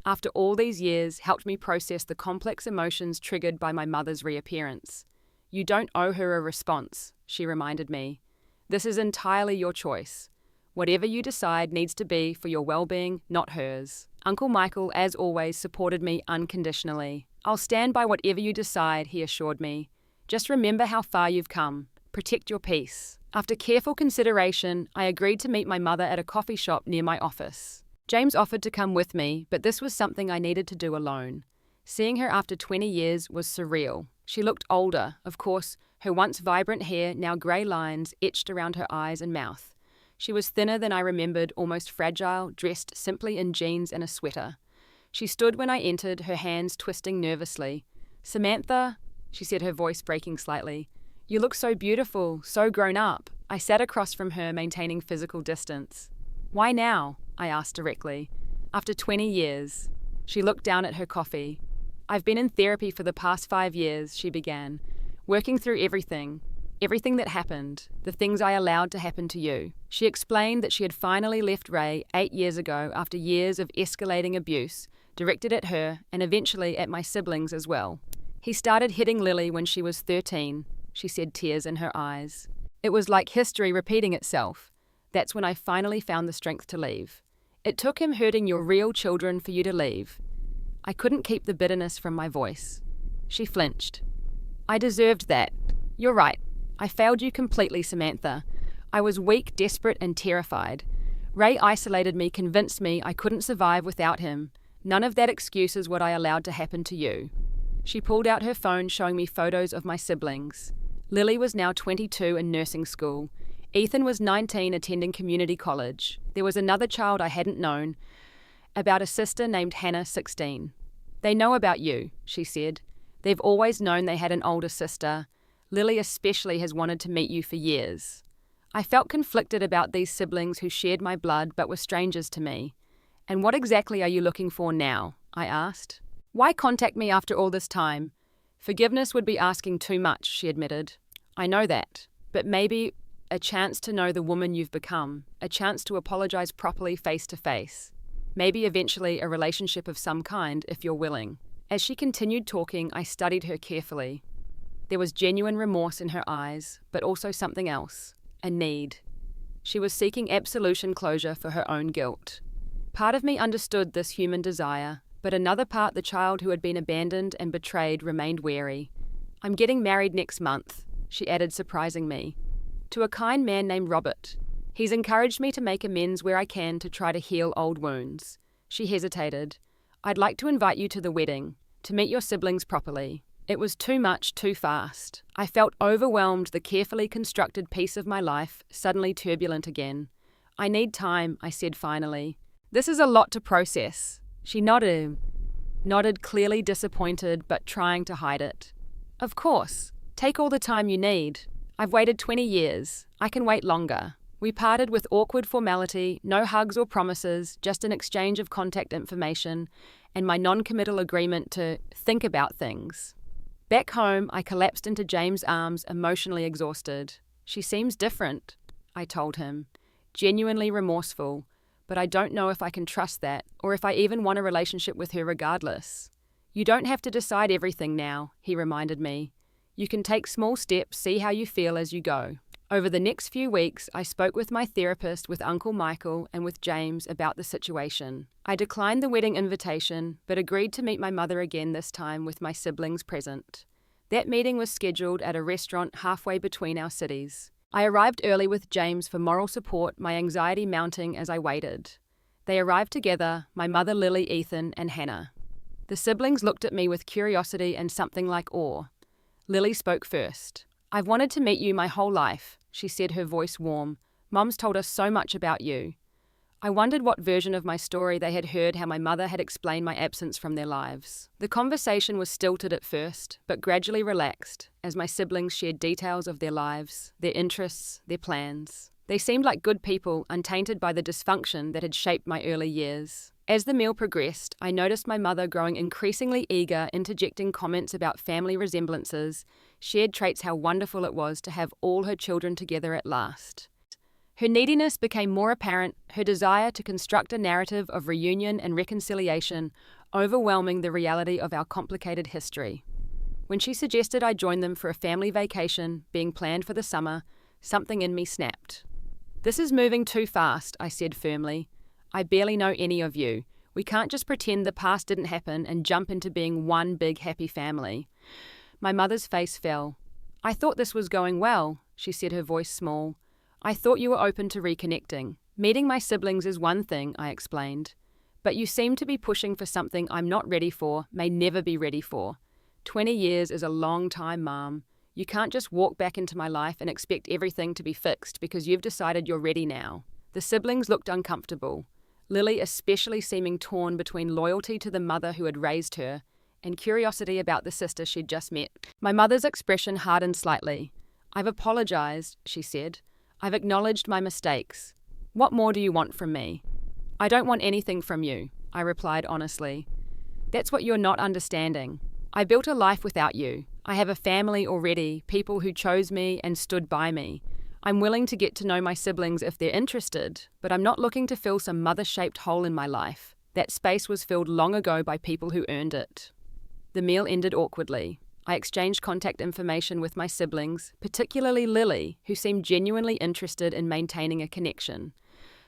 after all these years, helped me process the complex emotions triggered by my mother's reappearance. You don't owe her a response, she reminded me. This is entirely your choice. Whatever you decide needs to be for your well-being, not hers. Uncle Michael, as always, supported me unconditionally. I'll stand by whatever you decide, he assured me. Just remember how far you've come. Protect your peace. After careful consideration, I agreed to meet my mother at a coffee shop near my office. James offered to come with me, but this was something I needed to do alone. Seeing her after 20 years was surreal. She looked older, of course, her once vibrant hair, now grey lines, etched around her eyes and mouth. She was thinner than I remembered, almost fragile, dressed simply in jeans and a sweater. She stood when I entered, her hands twisting nervously. "Samantha," she said, her voice breaking slightly. "You look so beautiful, so grown up." I sat across from her, maintaining physical distance. "Why now?" I asked directly. "After 20 years. She looked down at her coffee. "I've been in therapy for the past 5 years, she began, working through everything that happened, the things I allowed to happen to you. She explained that she had finally left Ray 8 years ago after years of escalating abuse, directed at her and eventually at my siblings as well. He started hitting Lily when she was 13, she said, tears in her eyes. It was like history repeating itself. That's when I finally found the strength to leave. It took him hurting your real children for you to leave. I couldn't keep the bitterness from my voice. She flinched. I deserved that. You're right. I failed you completely, Samantha. I was weak, desperate, and terrified. Ray isolated me, convinced me I couldn't survive without him. None of that excuse is what I allowed to happen to you. She pulled out her phone, showing me photos of my siblings. Lily was now 22 in nursing school. Ethan was 19, attending community college. There was another child I hadn't known, about a sister named Hannah, 16. They know about you, she said. They've always known they had an older sister. Lily especially has wanted to meet you for years. I felt conflicted about these siblings who shared my blood but were strangers to me. And what exactly are you looking for now? I asked. Why contact me after all this time? Forgiveness would be asking too much, she admitted. I know that, but maybe a chance to know the woman you've become, a chance to apologize properly face to face. Maybe eventually a relationship of some kind if you're willing. As she continued talking, I studied her carefully. There was genuine remorse in her eyes, but also something else, a need. She was seeking absolution closure for her own guilt. Part of me understood this human desire, but another part, the child who had been abandoned and betrayed, remained wary. I'm getting married next month, she added, surprising me, to a kind man named Robert. He's encouraged me to make amends where I can to try to heal old wounds. She hesitated. I'd like to invite you to the wedding, to meet your siblings properly. It was too much, too fast. I felt overwhelmed, the carefully constructed piece of my life suddenly turbulent again. I need time, I said finally. This is a lot to process. She nodded, clearly disappointed but trying to hide it. Of course. Take all the time you need. I've waited 20 years. I can wait longer. We parted with awkward formality, no hugs or promises, just an exchange of contact information and my non-committal agreement to think about things. Back home, I collapsed into James' arms, emotionally exhausted. She seems different, I told him, genuinely remorseful, but I don't know if I can trust that or if I even want a relationship with her regardless. You don't have to decide everything now, he reminded me. You can take small steps, see how you feel as you go. Over the next few weeks, I spoke with my therapist, with Uncle Michael, and with James about the situation. I declined the wedding invitation, but agreed to meet my mother again, this time with my siblings present. That meeting was scheduled at a restaurant halfway between our cities. I arrived early with James for moral support, my anxiety mounting as I waited. They arrived together, my mother, Lily, Ethan, and Hannah. The siblings looked at me with curiosity and something like awe. Lily spoke first. I've wanted to meet you my whole life, she said, her voice warm. Mom's told us so much about you. I wondered what version of my story they had heard, how my mother had explained my absence from their lives. The conversation was stilted at first, but gradually relaxed, as my siblings shared details of their lives, their interests, their plans. They seemed like good people, untainted by the dysfunction that had shaped my early years. As the meal progressed, I noticed my mother growing increasingly eager, interjecting comments about family resemblances, shared traits how wonderful it was to have all her children together at last. Her neediness became more apparent, her desire to construct a narrative of reunion and reconciliation overwhelming the reality of our complicated history. When she suggested I join them for a family vacation being planned for the summer, something in me snapped. "This is moving too fast," I said firmly. "I barely know any of you. We can't just pretend the past didn't happen and jump into being one big happy family." My mother's face fell. "I thought this was going well," she said, her voice small. "I thought you were open to reconnecting. Meeting my siblings is one thing," I explained. "But you seem to be pushing for something I'm not ready for, may never be ready for. 20 years is a long time, Mom. You can't just walk back into my life and expect everything to be fixed because you've decided you're ready now." The siblings looked uncomfortable, Lily especially seeming torn between loyalty to the mother who had raised her and curiosity about the sister she'd just met. My mother's expression hardened slightly. "I've apologized," she said. "I've acknowledged my mistakes. What more do you want from me?" "I don't want anything from you," I replied honestly. "That's what you're not understanding. I built a life without you. I have a family already, people who chose me and stood by me. I'm willing to get to know my siblings if they're interested, but I'm not looking to fill some mother-shaped hole in my life. That space was filled long ago by people who earned it." The meal ended awkwardly. I exchanged contact information with my siblings, particularly Lily, who seemed genuinely interested in maintaining a connection.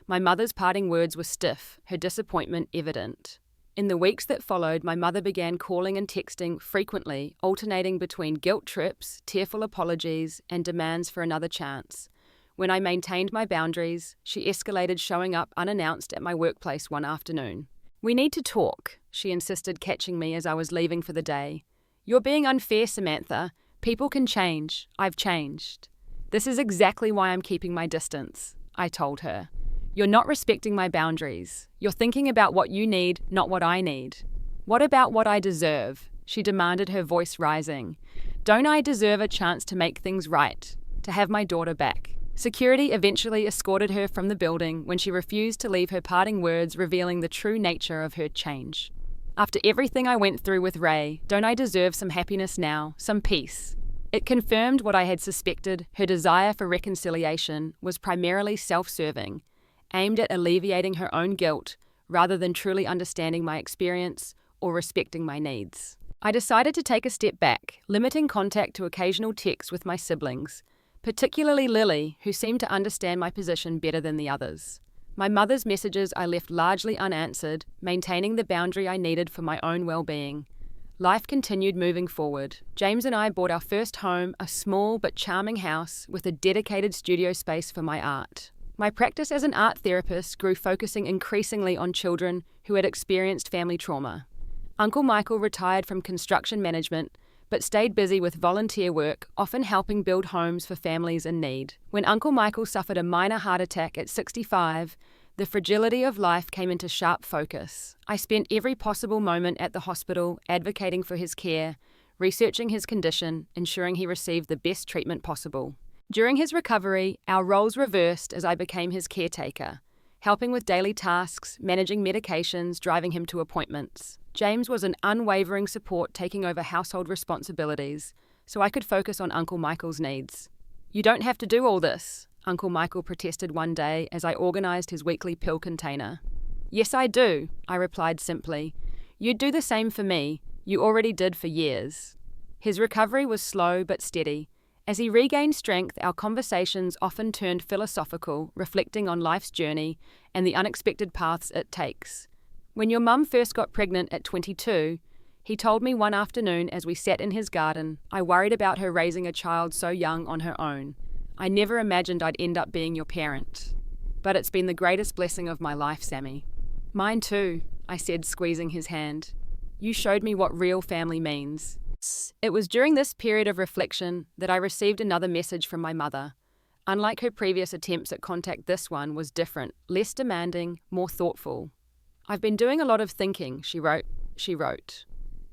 My mother's parting words were stiff, her disappointment evident. In the weeks that followed, my mother began calling and texting frequently, alternating between guilt trips, tearful apologies, and demands for another chance. When I maintained my boundaries, she escalated, showing up unannounced at my workplace one afternoon. "We need to talk," she insisted, catching me as I was leaving for the day. "You're being unfair, Samantha. People can change. I've changed." "This is exactly why I'm keeping my distance," I told her. "You're not respecting my boundaries. You're thinking about what you need, not what I need." "What about what I deserve?" she demanded, her voice rising. "Don't I deserve a chance to make things right, to have my daughter back?" Security eventually escorted her from the building when she refused to leave, her parting words revealing the true nature of her change. "After everything I went through with Ray, don't I deserve some happiness now, some peace?" It confirmed what I had suspected. Her desire for reconciliation was primarily self-serving, aimed at alleviating her own guilt rather than truly understanding my experience or respecting my needs. I decided to take a step back, limiting contact to occasional texts with my siblings, particularly Lily, who seemed to understand my position better than the others. My mother's messages I left largely unanswered, maintaining the boundary I needed for my own well-being. Life continued moving forward. James and I bought our first home, a small but charming house with a dedicated studio space for my art. My practice as an art therapist grew, focusing increasingly on children who had experienced family trauma. Uncle Michael retired from construction management, but stayed busy with volunteer work, often helping build homes for families in need. When Uncle Michael suffered a minor heart attack at 65, the fragility of life came into sharp focus. I spent every possible moment at the hospital advocating for his care, researching his condition, ensuring he received the best treatment possible. During his recovery, our roles reversed as I became his caretaker, helping with daily tasks, managing medications, driving him to appointments. James was an unwavering support, taking over household responsibilities, so I could focus on Uncle Michael's needs. "You don't have to do all this," Uncle Michael protested one day as I organized his weekly pill container. "Yes, I do," I replied simply. "You'd do the same for me. You already did for years." His recovery was slow but steady. As he regained strength, our conversations often turned philosophical, reflecting on life's journey and the unexpected paths it takes. "When your mum first got pregnant at 22, he told me one afternoon as we sat in his garden, I worried about her raising a child so young on her own. I never imagined I'd end up being your parent. But it's been the greatest blessing of my life, Sammy." "Mine too," I said, squeezing his hand. "You showed me what real family means." It was during this period of reflection that I received another message from my mother. Unlike her previous attempts at contact, this one was different, less demanding, more thoughtful. "I've been doing a lot of thinking," she wrote.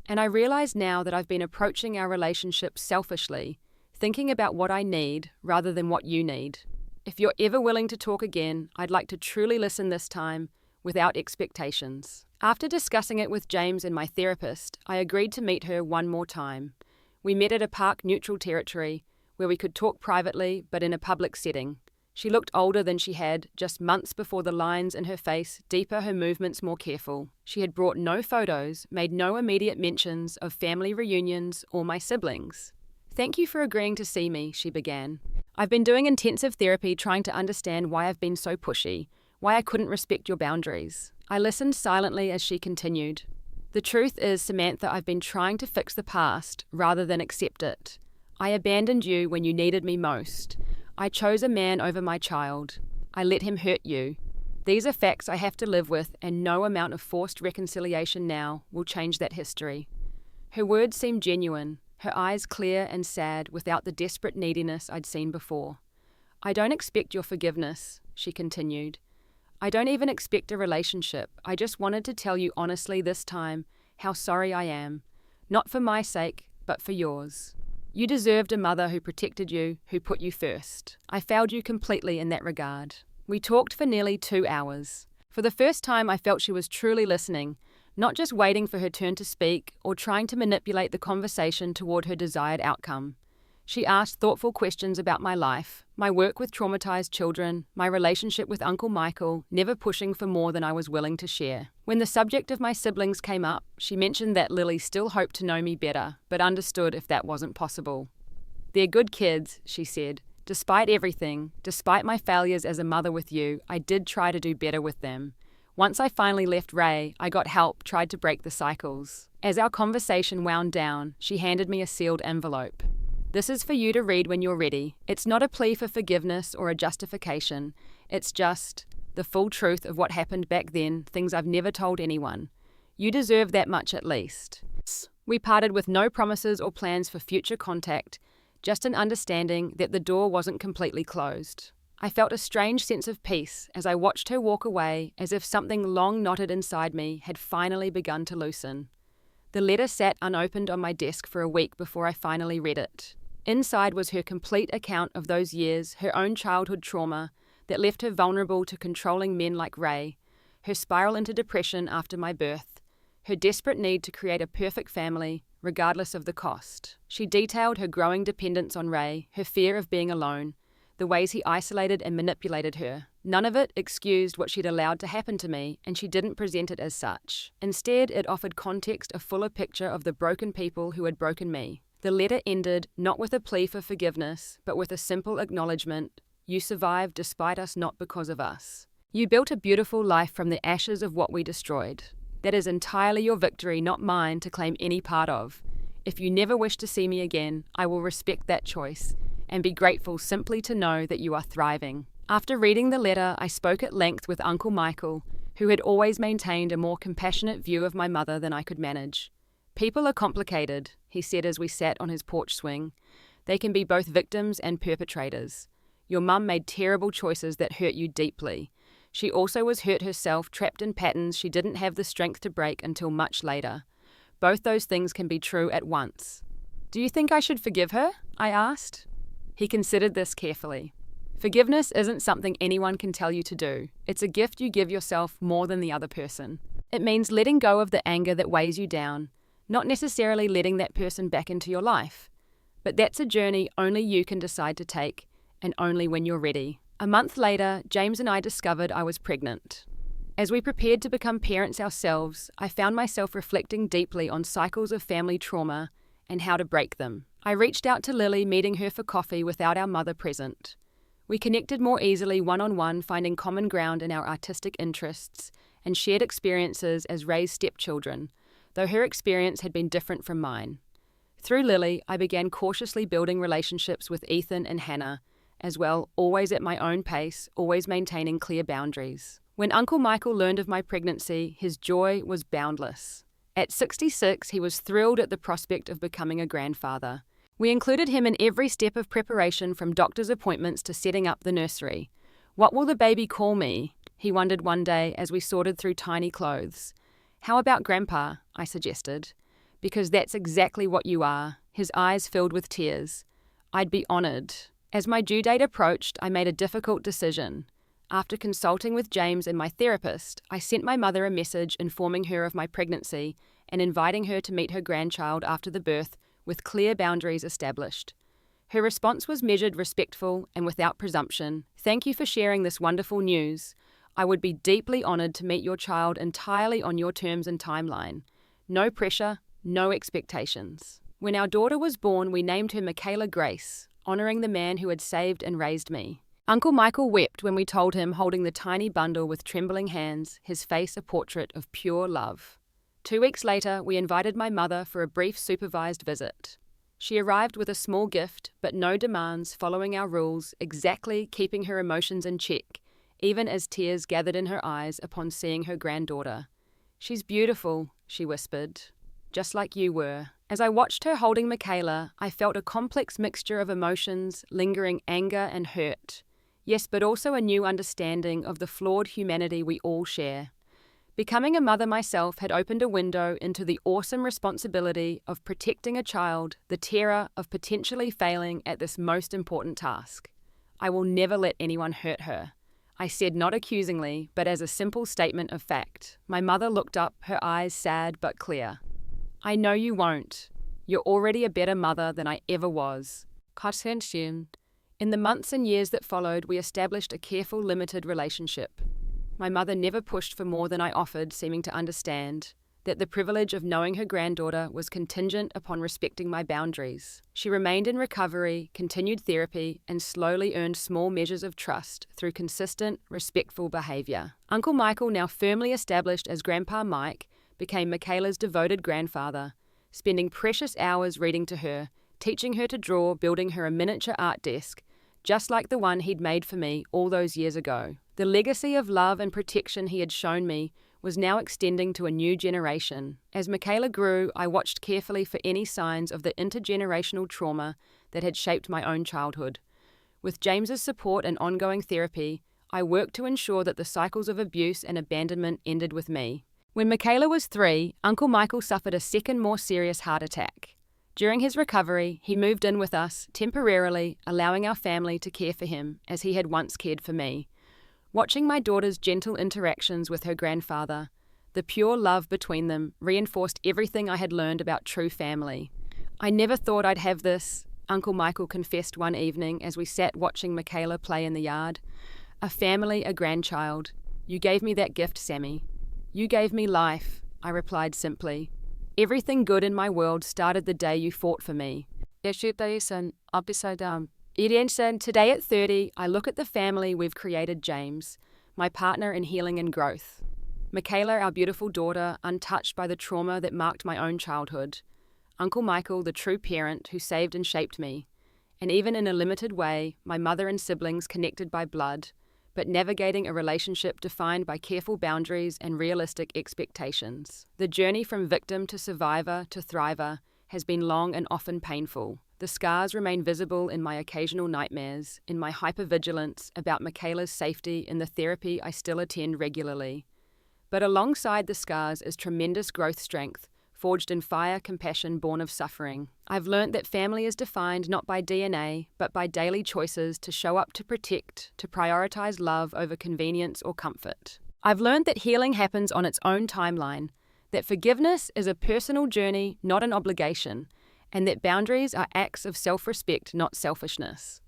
"And I realize now that I've been approaching our relationship selfishly, thinking about what I need rather than what you need. If you're ever willing to talk again, I'd like to truly listen this time without expectations. After discussing it with James and my therapist, I agreed to meet her one more time. We met at a park-neutral territory where we could talk privately but in a public setting. She looked older than she had, just months before the lines in her face, deeper, her movements more careful. She had brought no photos, made no immediate mentions of family reunions or my siblings. "Thank you for agreeing to see me," she began. "I've been doing intensive therapy trying to understand why I've been so pushy, why I couldn't respect your boundaries." I listened silently as she continued. "The truth is, Samantha, I've been trying to fix the past rather than accept it. I abandoned you when you needed me most. I chose a man over my child. I let him hurt you. These are facts I have to live with, and no amount of forced reconciliation now will change that history." Her words seemed genuine, her eyes clear and sad without the desperate neediness I'd seen before. "I don't expect your forgiveness," she continued. "I don't even expect a relationship. I just wanted to tell you honestly this time how sorry I am. Not for my sake, but for yours. You deserved a mother who protected you, who put you first. I failed you completely in that regard." We talked for nearly 2 hours. For the first time, I felt she was truly listening, not just waiting for her turn to speak or trying to manipulate the conversation toward her desired outcome. She asked thoughtful questions about my life, my work with traumatized children, my relationship with Uncle Michael, never pushing for more than I was willing to share. When the subject of my siblings came up, she mentioned that Lily still hoped to know me better, but understood if that wasn't possible. "They're good kids," she said. "Despite everything, despite my failures as a mother with you, I did try to do better with them. Once I finally left Ray, I got help, tried to break the cycles." As our conversation wound down, she handed me a sealed envelope. "This is for you to read when you're ready. It's not a plea for forgiveness or a justification. It's just the full truth of what happened back then, things I've never told anyone. You deserve that much at least." We parted with no promises or plans for future contact, just an understanding that the door wasn't completely closed. I felt a strange sense of peace as I watched her walk away, as if something long knotted inside me had finally begun to loosen. The letter sat unopened on my desk for a week before I finally read it. Inside was her complete account of those years, her own childhood trauma that left her vulnerable to controlling men like Ray, her spiral into depression after my birth, her desperate need to create a perfect family, regardless of the cost. She detailed her growing dependence on Ray, her fear of being alone, the ways he isolated and manipulated her. None of it excused what she'd allowed to happen to me, and she didn't present it as such. Instead, it offered context, a fuller picture of the broken people who had broken me. The letter ended not with a plea for forgiveness, but with a simple acknowledgement: "You survived despite us, not because of us. You built a beautiful life from the ashes of what we destroyed. That is entirely your victory, not mine to claim any part of. If you never wish to see me again, I will respect that choice and be grateful simply to know that you are thriving." After reading the letter, I spoke at length with Uncle Michael, who had always maintained a more compassionate view of my mother than I could manage. "People are complicated," he said as we sat on his porch swing. "They can be both victims and perpetrators. Your mum made terrible choices that hurt you deeply. She also was hurt herself, trapped in patterns she didn't have the strength to break until much later. Both those things can be true at once." "Do you think I should forgive her?" I asked. He considered this carefully. "Forgiveness isn't something anyone can tell you to do. It's a gift you give yourself more than the other person. It means letting go of the anger that weighs you down, not necessarily letting that person back into your life. But that's a journey only you can decide to take, and only when you're ready." A month later, James and I discovered I was pregnant. As we prepared to become parents ourselves, I found myself reflecting deeply on cycles of family trauma and how to break them. I reached out to Lily, meeting her for coffee without our mother present. We connected more easily one-on-one, finding common ground in our artistic interests and shared experiences as Ray's stepchildren, though her experience had been different from mine. Through Lily, I began cautiously building relationships with Ethan and Hannah, as well, always at my own pace, always maintaining clear boundaries. When Uncle Michael learned of my pregnancy, his joy was boundless. At 66, he was thrilled at the prospect of becoming a grandfather. We included him in every step of preparation, from doctor's appointments to setting up the nursery. "What will the baby call me?" he wondered one day as we sorted through tiny clothes. "How about Grandpa?" I suggested. "Because that's exactly what you are." His eyes filled with tears. "I'd be honored." As my due date approached, I made a difficult decision. After consulting with James and my therapist, I sent my mother a message informing her of my pregnancy and inviting her to meet her grandchild after the birth with clear boundaries established. Her response was measured, respectful, and without presumption. "Thank you for sharing this wonderful news. I would be deeply honored to meet your child entirely on your terms and timeline. No pressure, no expectations." When our daughter was born, we named her Michaela Grace, honoring the man who had saved and raised me. Uncle Michael wept when we told him, holding the tiny bundle with trembling hands, his face a portrait of pure love. 2 weeks later, we invited my mother for a brief supervised visit. She arrived with a small gift, but no demands, following our rules, exactly keeping her emotions in check, even as tears gathered in her eyes upon seeing her granddaughter. "She's beautiful," she whispered, "just like you were." As I watched her holding Michaela, I felt a complex mixture of emotions, lingering anger and hurt. Yes, but also a new understanding of the flawed humanity we all share. Becoming a mother myself had opened a window into the awesome responsibility of protecting a child, the terror of potentially failing at this most important task. "I will never let anyone hurt her," I said, not accusingly, but as a simple statement of fact. My mother looked up, her eyes sad but clear. "I know you won't. You're already a better mother than I ever was." In the months and years that followed, we established a careful, limited relationship. My mother never pushed for more than I offered, seeming to understand that the privilege of knowing her granddaughter was contingent upon respecting my boundaries. She remained in recovery, continued therapy, and slowly earned small measures of trust through consistent, respectful behavior. Uncle Michael, now firmly established as Grandpa Mike, became Michaela's devoted grandfather, spending precious hours reading to her, teaching her to draw, building her a miniature art desk, just like the one he'd made for me all those years ago. The legacy of love and protection he had shown me was now extending to a new generation. As Michaela grew, I watched carefully for any signs of the intergenerational trauma that had shaped my own childhood. With James's support and ongoing therapy, I worked to ensure that the cycles of abuse and abandonment ended with me. When Michaela was 3, Uncle Michael suffered a second, more serious heart attack. During his recovery, he moved in with us, temporarily allowing our family to care for him as he had once cared for me. Watching my daughter's gentle interactions with her grandfather, the pure love between them reinforced everything I had learned about true family. "I never thought I'd have this," Uncle Michael confessed one evening as we sat watching Michaela play in the yard. "A family, a grandchild. You gave me that gift, Sammy." "You gave me life," I replied simply. "Everything good in my world started the day you fought for me." Today at 30, I look at the family we've created: James, my partner in healing and growth; Michaela, our beautiful daughter, untouched by the trauma that marked my own childhood; Uncle Michael, the true parent who saved and shaped me; and even in a limited way, my mother and siblings connected by blood, but navigating a relationship defined by careful boundaries and realistic expectations. The journey from victim to survivor to thriver has been long and often painful. The scars remain visible in my occasional nightmares, in my hypervigilance about Michaela's safety, in the therapy I still attend regularly. But alongside the scars is tremendous growth strength, forged in fire, compassion born of suffering. I've learnt that family is defined not by DNA, but by daily choices to show up, to protect, to prioritize love over convenience or comfort. I've learnt that healing happens on its own timeline, that forgiveness is a personal journey, not an obligation, and that boundaries are acts of self-respect, not selfishness.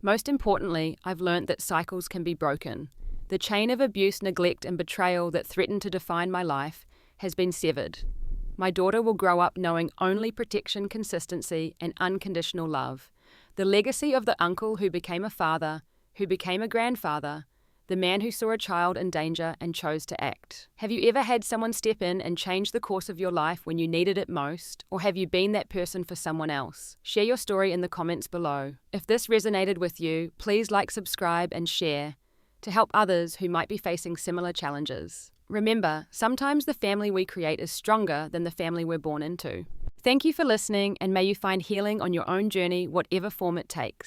Most importantly, I've learnt that cycles can be broken. The chain of abuse, neglect, and betrayal that threatened to define my life has been severed. My daughter will grow up knowing only protection, consistency, and unconditional love. The legacy of the uncle who became a father, who became a grandfather, the man who saw a child in danger and chose to act. Have you ever had someone step in and change the course of your life when you needed it most? Or have you been that person for someone else? Share your story in the comments below. If this resonated with you, please like, subscribe, and share to help others who might be facing similar challenges. Remember, sometimes the family we create is stronger than the family we're born into. Thank you for listening, and may you find healing on your own journey, whatever form it takes.